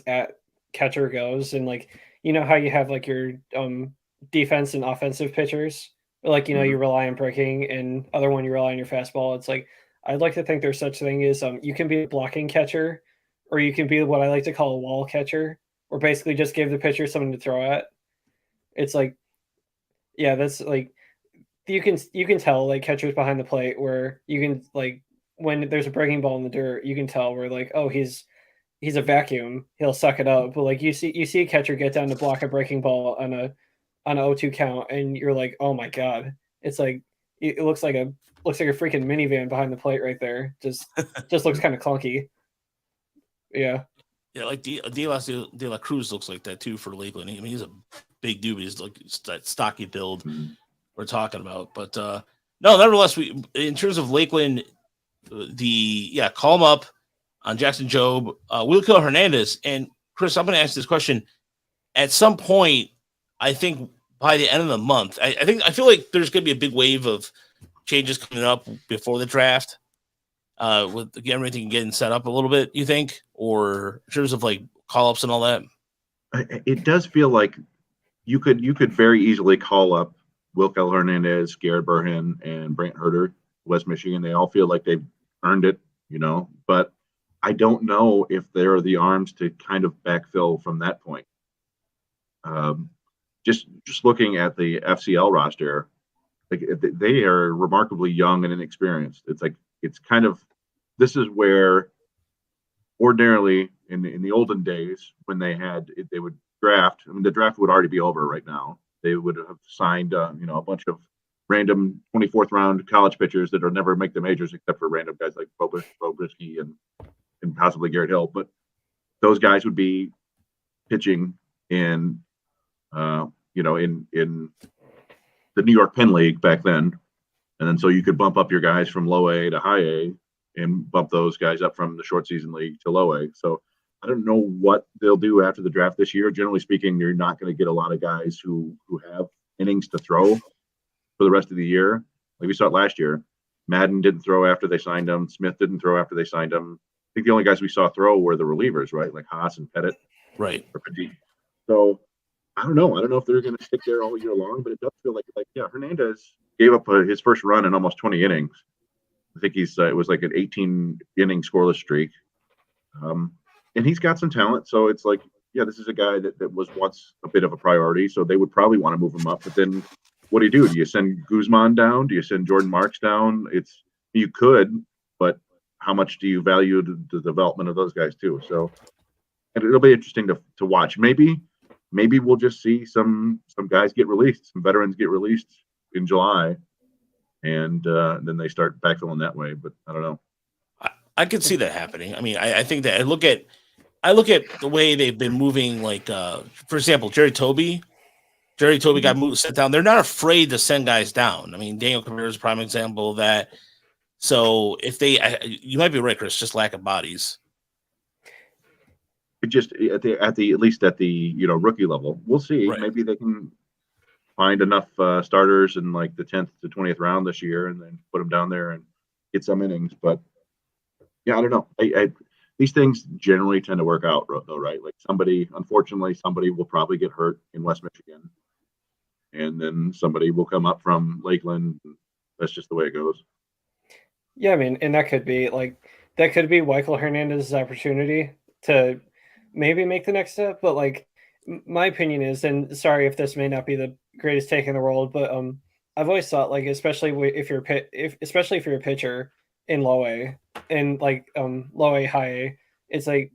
at catcher goes, and like how you have like your defense and offensive pitchers, like you rely on breaking, and other one you rely on your fastball. It's like I'd like to think there's such thing as you can be a blocking catcher, or you can be what I like to call a wall catcher, or basically just give the pitcher something to throw at. It's like, yeah, that's like you can tell like catchers behind the plate where you can like when there's a breaking ball in the dirt, you can tell where like, oh, he's a vacuum, he'll suck it up. But like you see a catcher get down to block a breaking ball on a 0-2 count, and you're like, oh my god, it's like it looks like a freaking minivan behind the plate right there. Just looks kind of clunky. Yeah. Yeah, like De La Cruz looks like that too for Lakeland. I mean, he's a big dude. He's like that stocky build we're talking about. But no, nevertheless, in terms of Lakeland, call him up. on Jackson Jobe, Will Kill Hernandez. And Chris, I'm going to ask this question. At some point, I think by the end of the month, I feel like there's going to be a big wave of changes coming up before the draft, with everything getting set up a little bit. You think, or in terms of like call ups and all that? It does feel like you could very easily call up Will Keller Hernandez, Garrett Burhan, and Brant Herter, West Michigan. They all feel like they've earned it, but I don't know if they're the arms to kind of backfill from that point. Just looking at the FCL roster, like they are remarkably young and inexperienced. It's kind of, this is where ordinarily in the olden days when they would draft. I mean, the draft would already be over right now. They would have signed a bunch of random 24th round college pitchers that will never make the majors except for random guys like Bobrisky and possibly Garrett Hill. But those guys would be pitching in in the New York Penn League back then. And then so you could bump up your guys from low A to high A and bump those guys up from the short season league to low A. So I don't know what they'll do after the draft this year. Generally speaking, you're not going to get a lot of guys who have innings to throw for the rest of the year. Like we saw it last year. Madden didn't throw after they signed him. Smith didn't throw after they signed him. I think the only guys we saw throw were the relievers, right? Like Haas and Pettit. Right. So I don't know. I don't know if they're going to stick there all year long, but it does feel like Hernandez gave up his first run in almost 20 innings. I think it was like an 18 inning scoreless streak. And he's got some talent. So it's like, this is a guy that was once a bit of a priority. So they would probably want to move him up. But then what do? Do you send Guzman down? Do you send Jordan Marks down? You could, but how much do you value the development of those guys too? So and it'll be interesting to watch. Maybe we'll just see some guys get released, some veterans get released in July, and then they start backfilling that way. But I don't know. I could see that happening. I mean, I think that I look at the way they've been moving. Like, for example, Jerry Toby got sent down. They're not afraid to send guys down. I mean, Daniel Cabrera is a prime example of that. So if you might be right, Chris, just lack of bodies. Just at least at the rookie level, we'll see. Right. Maybe they can find enough starters in like the 10th to 20th round this year, and then put them down there and get some innings. But I don't know. These things generally tend to work out, though, right? Like unfortunately, somebody will probably get hurt in West Michigan, and then somebody will come up from Lakeland. That's just the way it goes. Yeah, I mean, and that could be Weichel Hernandez's opportunity to maybe make the next step. But like, my opinion is, and sorry if this may not be the greatest take in the world, but I've always thought, like, especially if you're a pitcher in low A and like low A, high A, it's like,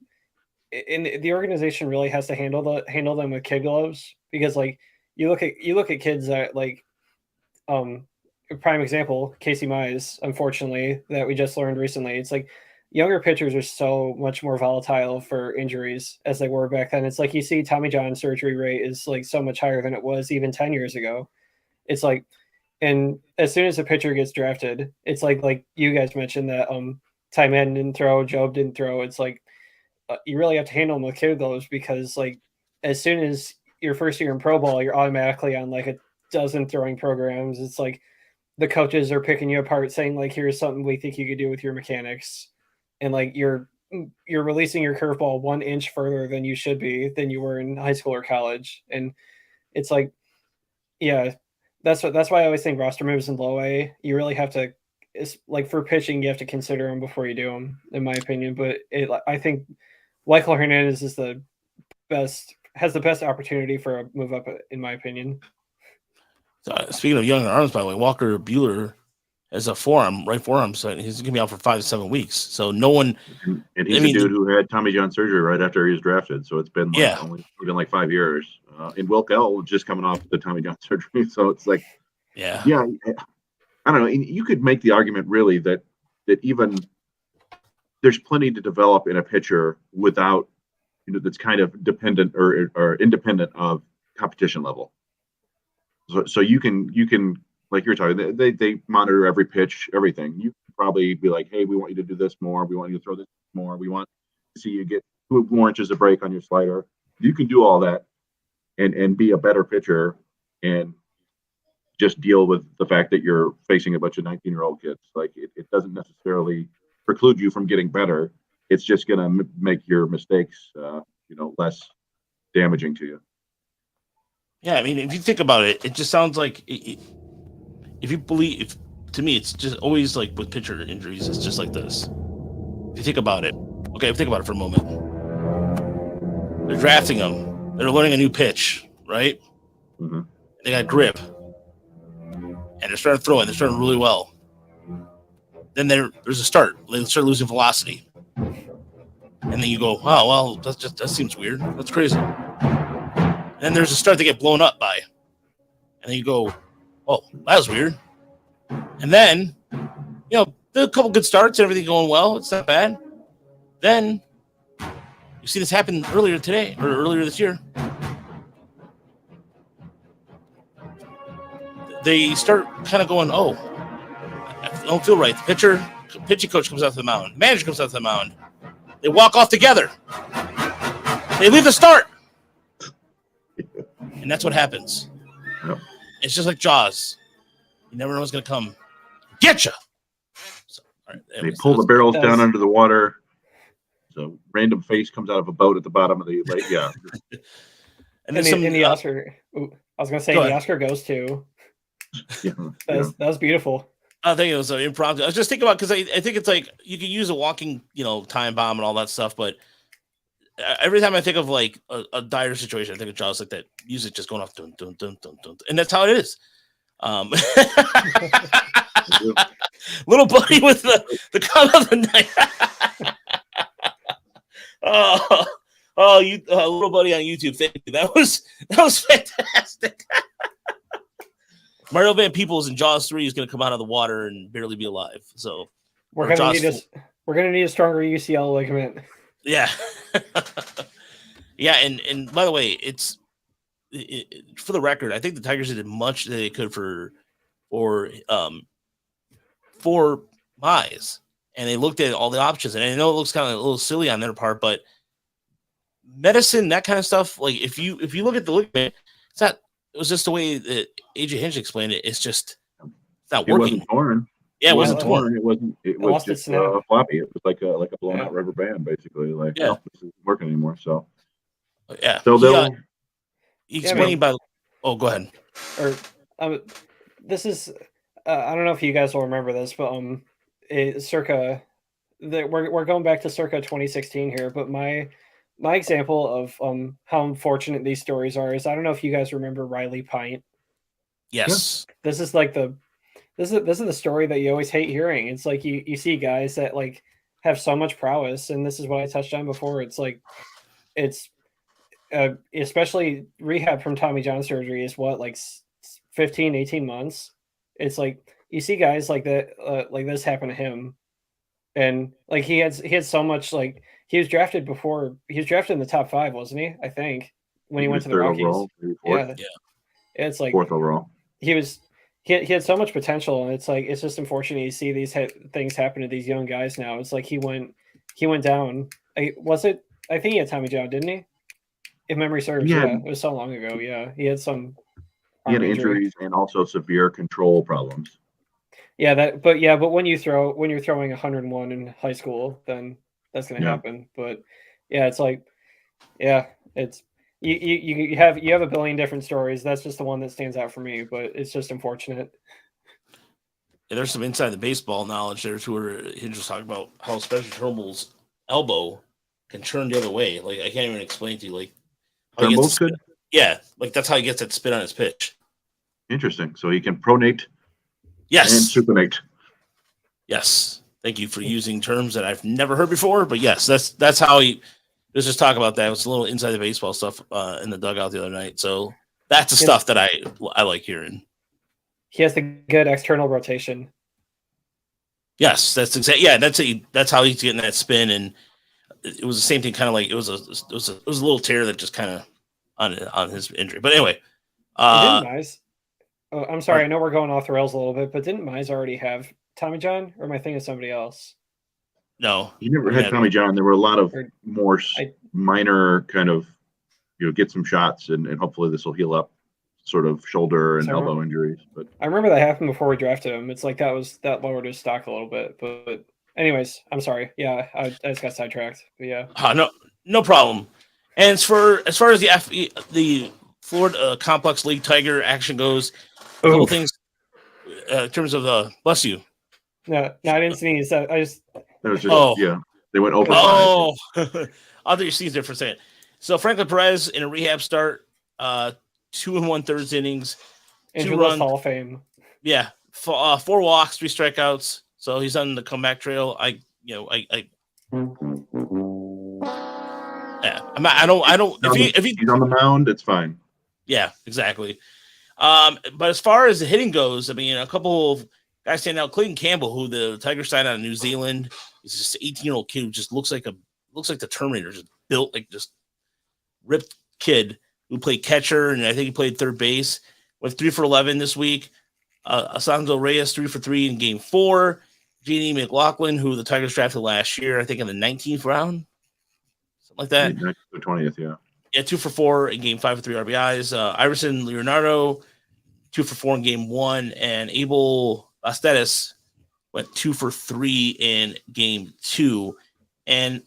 and the organization really has to handle them with kid gloves, because like you look at kids that like a prime example, Casey Mize, unfortunately, that we just learned recently. It's like younger pitchers are so much more volatile for injuries as they were back then. It's like you see Tommy John surgery rate is like so much higher than it was even 10 years ago. It's like, and as soon as a pitcher gets drafted, it's like you guys mentioned that Tybettan didn't throw, Jobe didn't throw. It's like you really have to handle them with kid gloves, because like as soon as your first year in pro ball, you're automatically on like a dozen throwing programs. It's like the coaches are picking you apart, saying like, here's something we think you could do with your mechanics. And like you're releasing your curveball 1 inch further than you should be, than you were in high school or college. And it's like, that's why I always think roster moves in low A, you really have to, it's like for pitching, you have to consider them before you do them, in my opinion. But I think Weichel Hernandez has the best opportunity for a move up, in my opinion. Speaking of young arms, by the way, Walker Buehler has a right forearm, so he's going to be out for 5 to 7 weeks. So no one. And he's a dude who had Tommy John surgery right after he was drafted. So it's been only been like 5 years. And Wilkel just coming off the Tommy John surgery. So it's like, I don't know. And you could make the argument really that even there's plenty to develop in a pitcher without, that's kind of dependent or independent of competition level. So you can like you're talking, they monitor every pitch, everything. You can probably be like, hey, we want you to do this more. We want you to throw this more. We want to see you get 2 more inches of break on your slider. You can do all that and be a better pitcher and just deal with the fact that you're facing a bunch of 19-year-old kids. Like it doesn't necessarily preclude you from getting better. It's just going to make your mistakes, less damaging to you. Yeah, I mean, if you think about it, it just sounds like if you believe, to me, it's just always like with pitcher injuries, it's just like this. If you think about it, okay, think about it for a moment. They're drafting them. They're learning a new pitch, right? Mm-hmm. They got grip. And they're starting throwing. They're starting really well. Then there's a start. They start losing velocity. And then you go, oh, well, that seems weird. That's crazy. And then there's a start they get blown up by. And then you go, oh, that was weird. And then, a couple good starts, everything going well. It's not bad. Then you see this happen earlier today or earlier this year. They start kind of going, oh, I don't feel right. The pitching coach comes out to the mound. The manager comes out to the mound. They walk off together. They leave the start. And that's what happens. Yep. It's just like Jaws. You never know what's going to come. Get you. So, all right, they pull the barrels down under the water. So random face comes out of a boat at the bottom of the lake. Yeah. And then the Oscar. I was going to say the Oscar goes to. Yeah, that was beautiful. I think it was an impromptu. I was just thinking about because I think it's like you can use a walking, time bomb and all that stuff, but every time I think of like a dire situation, I think of Jaws like that music just going off, dun, dun, dun, dun, dun, and that's how it is. Little buddy with the cut of the night. Little buddy on YouTube. Thank you. That was fantastic. Mario Van Peebles in Jaws 3 is going to come out of the water and barely be alive. So we're going to need a stronger UCL ligament. Yeah. Yeah. And by the way, it's for the record, I think the Tigers did much that they could for Mize, and they looked at all the options. And I know it looks kind of a little silly on their part, but medicine, that kind of stuff. Like if you look at the ligament, it's not. It was just the way that AJ Hinch explained it. It's not working. It wasn't torn. Yeah, it wasn't torn. It wasn't. It was just floppy. It was like a blown out rubber band, basically. Like, this isn't working anymore. So yeah. So he explained about. Oh, go ahead. Or this is. I don't know if you guys will remember this, but we're going back to circa 2016 here. But my example of how unfortunate these stories are is I don't know if you guys remember Riley Pint. Yes. This is like this is the story that you always hate hearing. It's like you see guys that like have so much prowess, and this is what I touched on before. It's like especially rehab from Tommy John surgery is what, like 15, 18 months. It's like you see guys like that like this happen to him, and like he had so much, like he was drafted in the top 5, wasn't he? I think when he went to the Rockies. Overall, yeah. It's like 4th overall. He had so much potential, and it's like it's just unfortunate you see these things happen to these young guys now. It's like he went down. I think he had Tommy John, didn't he? If memory serves, yeah. It was so long ago. Yeah, he had some. He had injuries and also severe control problems. Yeah, but when you're throwing 101 in high school, then that's going to happen. But yeah, it's like, yeah, it's you have a billion different stories. That's just the one that stands out for me. But it's just unfortunate. Yeah, there's some inside the baseball knowledge there too. Where he just talking about how especially Turnbull's elbow can turn the other way. Like I can't even explain to you. Like Turnbull's good. Yeah, like that's how he gets that spin on his pitch. Interesting. So he can pronate. Yes. And supinate. Yes. Thank you for using terms that I've never heard before. But yes, that's how he. Let's just talk about that. It was a little inside the baseball stuff in the dugout the other night. So that's the stuff that I like hearing. He has the good external rotation. Yes, that's exactly. Yeah, that's how he's getting that spin, and it was the same thing. Kind of like it was a little tear that just kind of on his injury. But anyway, nice. Oh, I'm sorry. I know we're going off the rails a little bit, but didn't Mize already have Tommy John, or am I thinking of somebody else? No, He never had Tommy John. There were a lot of more minor kind of, get some shots and hopefully this will heal up sort of shoulder and elbow injuries. But I remember that happened before we drafted him. It's like that lowered his stock a little bit. But anyways, I'm sorry. Yeah, I just got sidetracked. But yeah. No problem. And as far as the Florida Complex League Tiger action goes, a couple things in terms of bless you. No, I didn't sneeze. That was just they went over. Oh, I thought you sneezed there for a second. So Franklin Perez in a rehab start, 2 1/3 innings, 2 runs, Hall of Fame. Yeah, 4 walks, 3 strikeouts. So he's on the comeback trail. I don't. If he's on the mound, it's fine. Yeah, exactly. But as far as the hitting goes, I mean, a couple of guys stand out. Clayton Campbell, who the Tigers signed out of New Zealand, he's just an 18-year-old kid who just looks like the Terminator, just built like just ripped kid who played catcher, and I think he played third base. Went 3 for 11 this week. Alonso Reyes 3 for 3 in Game 4. J.D. McLaughlin, who the Tigers drafted last year, I think in the 19th round, something like that. The 20th, yeah. Yeah, 2 for 4 in Game 5 with 3 RBIs. Iverson Leonardo, 2 for 4 in Game 1, and Abel Astetis went 2 for 3 in Game 2. And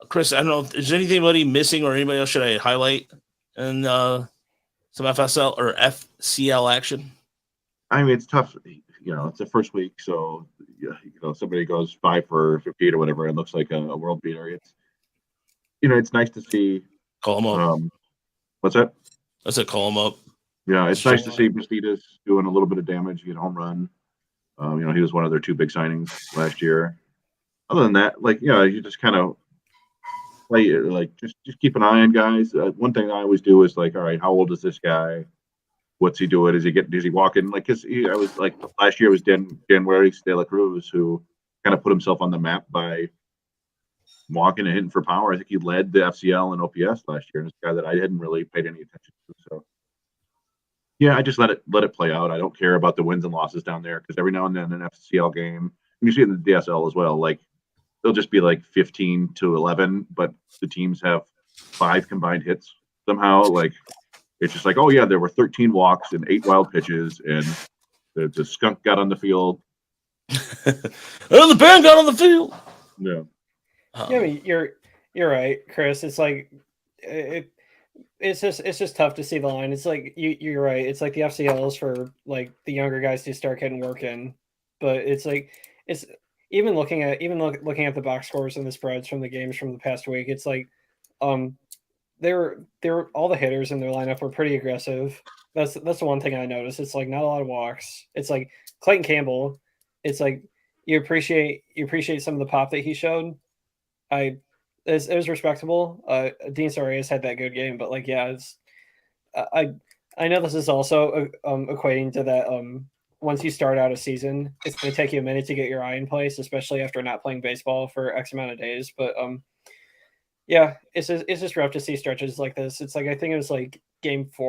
Chris, I don't know if there's anybody missing or anybody else should I highlight in some FSL or FCL action? I mean, it's tough. It's the first week, so somebody goes 5 for 58 or whatever, and looks like a world beater. It's nice to see. Call him up. What's that? I said call him up. Yeah, it's nice to see Bastidas doing a little bit of damage, get a home run. He was one of their 2 big signings last year. Other than that, you just kind of play it, just keep an eye on guys. One thing I always do is all right, how old is this guy? What's he doing? Is he walking? Because I was last year it was January De La Cruz who kind of put himself on the map by walking and hitting for power. I think he led the FCL and OPS last year, and it's a guy that I hadn't really paid any attention to. So yeah, I just let it play out. I don't care about the wins and losses down there because every now and then in an FCL game, and you see it in the DSL as well, they'll just be 15-11, but the teams have 5 combined hits somehow. It's just oh yeah, there were 13 walks and 8 wild pitches, and the skunk got on the field. Oh, the band got on the field. Yeah. Yeah, I mean, you're right, Chris. It's it's just tough to see the line. It's you're right. It's the FCL is for the younger guys to start getting work in, but it's even looking at the box scores and the spreads from the games from the past week. It's they were all the hitters in their lineup were pretty aggressive. That's the one thing I noticed. It's not a lot of walks. It's Clayton Campbell. It's you appreciate some of the pop that he showed. It was respectable. Dean Sorias had that good game, but I know this is also equating to that. Once you start out a season, it's going to take you a minute to get your eye in place, especially after not playing baseball for X amount of days. But yeah, it's just rough to see stretches like this. It's I think it was game 3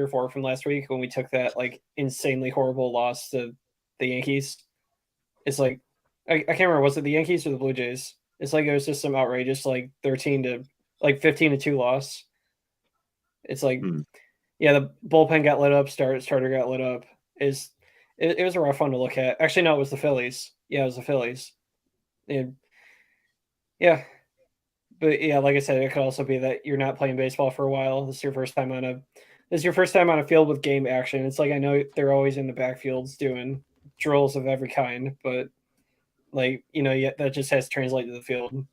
or 4 from last week when we took that insanely horrible loss to the Yankees. It's I can't remember, was it the Yankees or the Blue Jays? It's it was just some outrageous 13 to 15-2 loss. It's yeah, the bullpen got lit up, starter got lit up. It was a rough one to look at. Actually, no, it was the Phillies. Yeah, it was the Phillies. And yeah. But yeah, like I said, it could also be that you're not playing baseball for a while. This is your first time on a field with game action. It's I know they're always in the backfields doing drills of every kind, but that just has to translate to the field.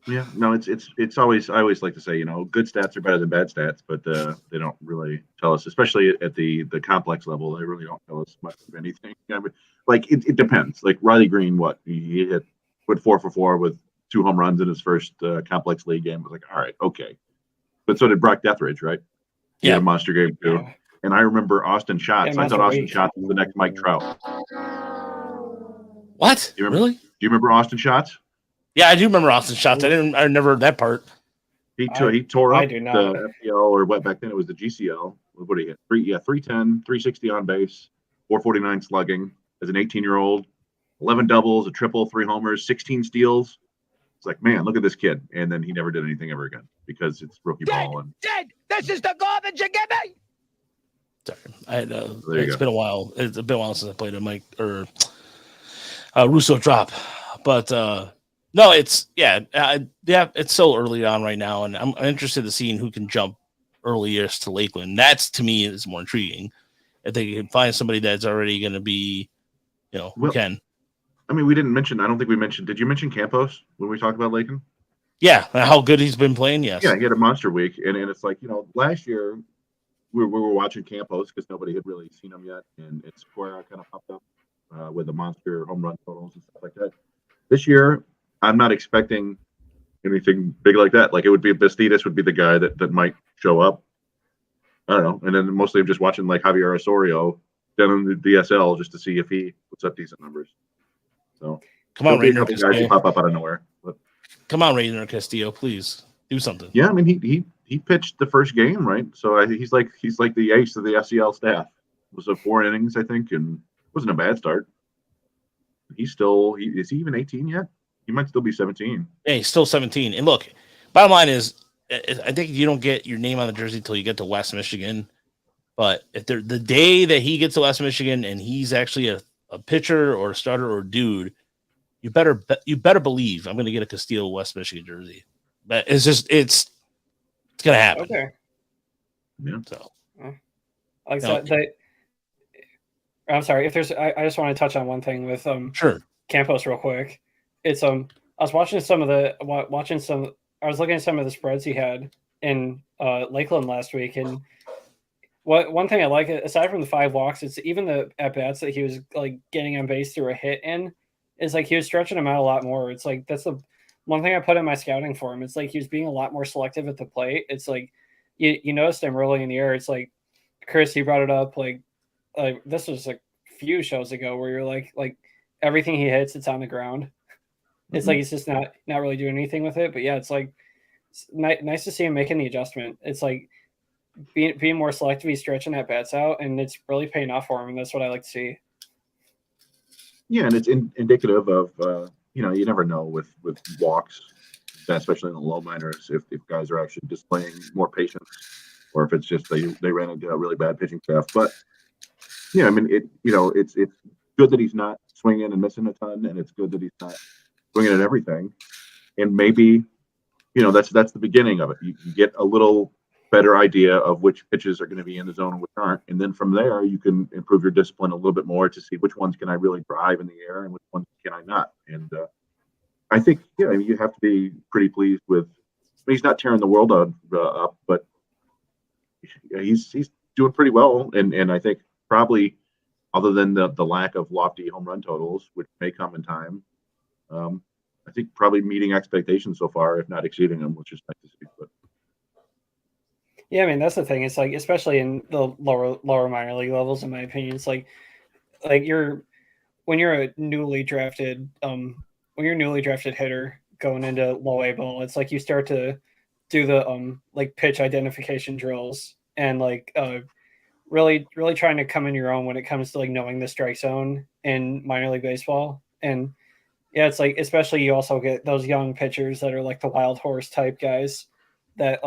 Yeah, no, it's always, I always like to say, good stats are better than bad stats, but they don't really tell us, especially at the complex level, they really don't tell us much of anything. I mean, it depends. Riley Green, he went 4 for 4 with 2 home runs in his first complex league game. I was all right, okay. But so did Brock Deathridge, right? He had a monster game too. Yeah. And I remember Austin Schatz. I thought Austin Schatz was the next Mike Trout. What? Really? Do you remember Austin Schatz? Yeah, I do remember Austin Schatz. I never heard that part. He tore up the FPL, or what back then it was the GCL, what do you hit? 310, 360 on base, 449 slugging as an 18-year-old, 11 doubles, a triple, 3 homers, 16 steals. It's like, man, look at this kid. And then he never did anything ever again because it's rookie ball. And This is the garbage you give me. Sorry, I had It's been a while. It's been a while since I played a Mike or Russo drop, but no, it's it's so early on right now, and I'm interested in seeing who can jump earliest to Lakeland. That's to me is more intriguing. If they can find somebody that's already going to be, who can. I mean, we didn't mention. I don't think we mentioned. Did you mention Campos when we talked about Lakeland? Yeah, how good he's been playing. Yes. Yeah, he had a monster week, and it's like last year we were watching Campos because nobody had really seen him yet, and Square kind of popped up with the monster home run totals and stuff like that. This year, I'm not expecting anything big like that. Like it would be Bastidas would be the guy that might show up. I don't know, and then mostly I'm just watching like Javier Osorio down in the DSL just to see if he puts up decent numbers. So come on, Rainer Castillo. Guys who pop up out of nowhere. But, come on, Rainer Castillo, please do something. Yeah, I mean he pitched the first game, right? So he's like the ace of the FCL staff. It was 4 innings, I think, and it wasn't a bad start. Is he even 18 yet? He might still be 17. Yeah, he's still 17. And look, bottom line is, I think you don't get your name on the jersey until you get to West Michigan. But if the day that he gets to West Michigan and he's actually a pitcher or a starter or a dude, you better believe I'm going to get a Castillo West Michigan jersey. But it's going to happen. Okay. Yeah. So, like that. I'm sorry. If there's, I just want to touch on one thing with sure, Campos real quick. It's I was watching I was looking at some of the spreads he had in Lakeland last week, and one thing I like, aside from the 5 walks, it's even the at bats that he was like getting on base through a hit in, is like he was stretching them out a lot more. It's like that's the one thing I put in my scouting for him. It's like he was being a lot more selective at the plate. It's like you noticed him rolling in the air. It's like Chris, he brought it up like this was a few shows ago where you're like everything he hits, it's on the ground. It's like he's just not really doing anything with it. But yeah, it's like nice to see him making the adjustment. It's like being more selective. He's stretching that bats out, and it's really paying off for him. And that's what I like to see. Yeah, and it's indicative of you never know with walks, especially in the low minors, if guys are actually displaying more patience, or if it's just they ran into a really bad pitching staff. But yeah, I mean it's good that he's not swinging and missing a ton, and it's good that he's not swinging at everything. And maybe that's the beginning of it. You get a little better idea of which pitches are going to be in the zone and which aren't, and then from there you can improve your discipline a little bit more to see which ones can I really drive in the air and which ones can I not. And I think you have to be pretty pleased with. He's not tearing the world up, but he's doing pretty well, and I think probably other than the lack of lofty home run totals, which may come in time, I think probably meeting expectations so far, if not exceeding them, which is nice to see. But yeah, I mean that's the thing. It's like especially in the lower minor league levels, in my opinion, it's like when you're a newly drafted hitter going into low A ball, it's like you start to do the like pitch identification drills and like really trying to come in your own when it comes to like knowing the strike zone in minor league baseball. And yeah, it's like especially you also get those young pitchers that are like the wild horse type guys that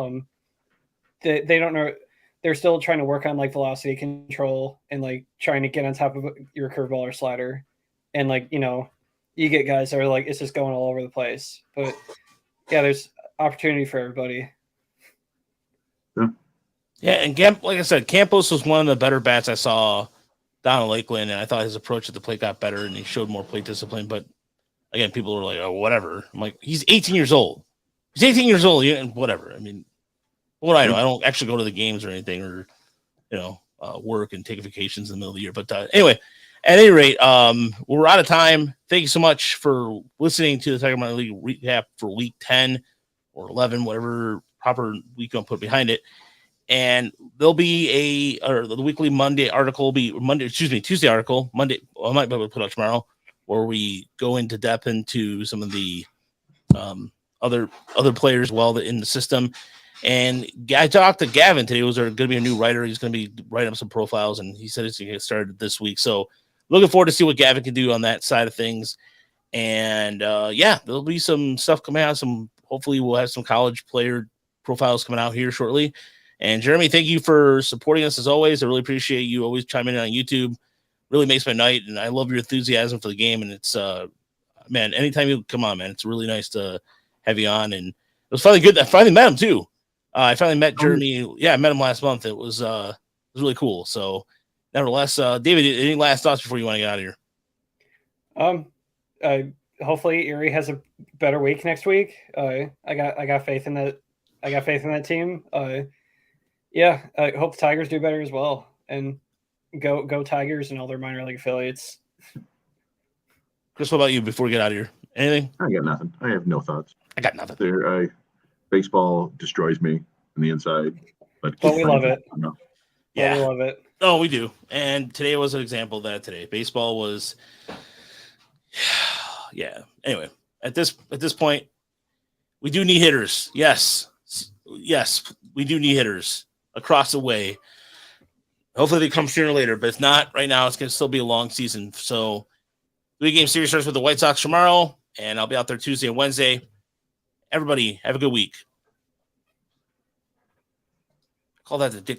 they don't know. They're still trying to work on like velocity control and like trying to get on top of your curveball or slider. And like, you get guys that are like, it's just going all over the place. But yeah, there's opportunity for everybody. Yeah, and like I said, Campos was one of the better bats I saw down in Lakeland, and I thought his approach at the plate got better, and he showed more plate discipline. But again, people are like, "Oh, whatever." I'm like, he's 18 years old. He's 18 years old. Yeah, whatever. I mean, what do I know? I don't actually go to the games or anything, or work and take vacations in the middle of the year. But anyway, at any rate, we're out of time. Thank you so much for listening to the Tiger Minor League recap for week 10 or 11, whatever proper week I'm put behind it. And there'll be the weekly Tuesday article, Monday. I might be able to put out tomorrow, where we go into depth into some of the other players in the system. And I talked to Gavin today. Was there going to be a new writer? He's going to be writing up some profiles, and he said it's going to get started this week. So looking forward to see what Gavin can do on that side of things. And there'll be some stuff coming out. Hopefully we'll have some college player profiles coming out here shortly. And Jeremy, thank you for supporting us as always. I really appreciate you always chiming in on YouTube. Really makes my night, and I love your enthusiasm for the game. And it's man, anytime you come on, man, it's really nice to have you on. And it was finally good. I finally met him too. I finally met Jeremy. Yeah, I met him last month. It was really cool. So, nevertheless, David, any last thoughts before you want to get out of here? Hopefully, Erie has a better week next week. I got faith in that. I got faith in that team. I hope the Tigers do better as well, and go Tigers and all their minor league affiliates. Chris, what about you before we get out of here? Anything? I got nothing. I have no thoughts. I got nothing. Baseball destroys me on the inside, but we love it. Yeah, we love it. Oh, we do. And today was an example of that. Today, baseball was. Yeah. Anyway, at this point, we do need hitters. Yes, we do need hitters across the way. Hopefully they come sooner or later, but if not, right now it's going to still be a long season. So, 3-game series starts with the White Sox tomorrow, and I'll be out there Tuesday and Wednesday. Everybody, have a good week. Call that the Dick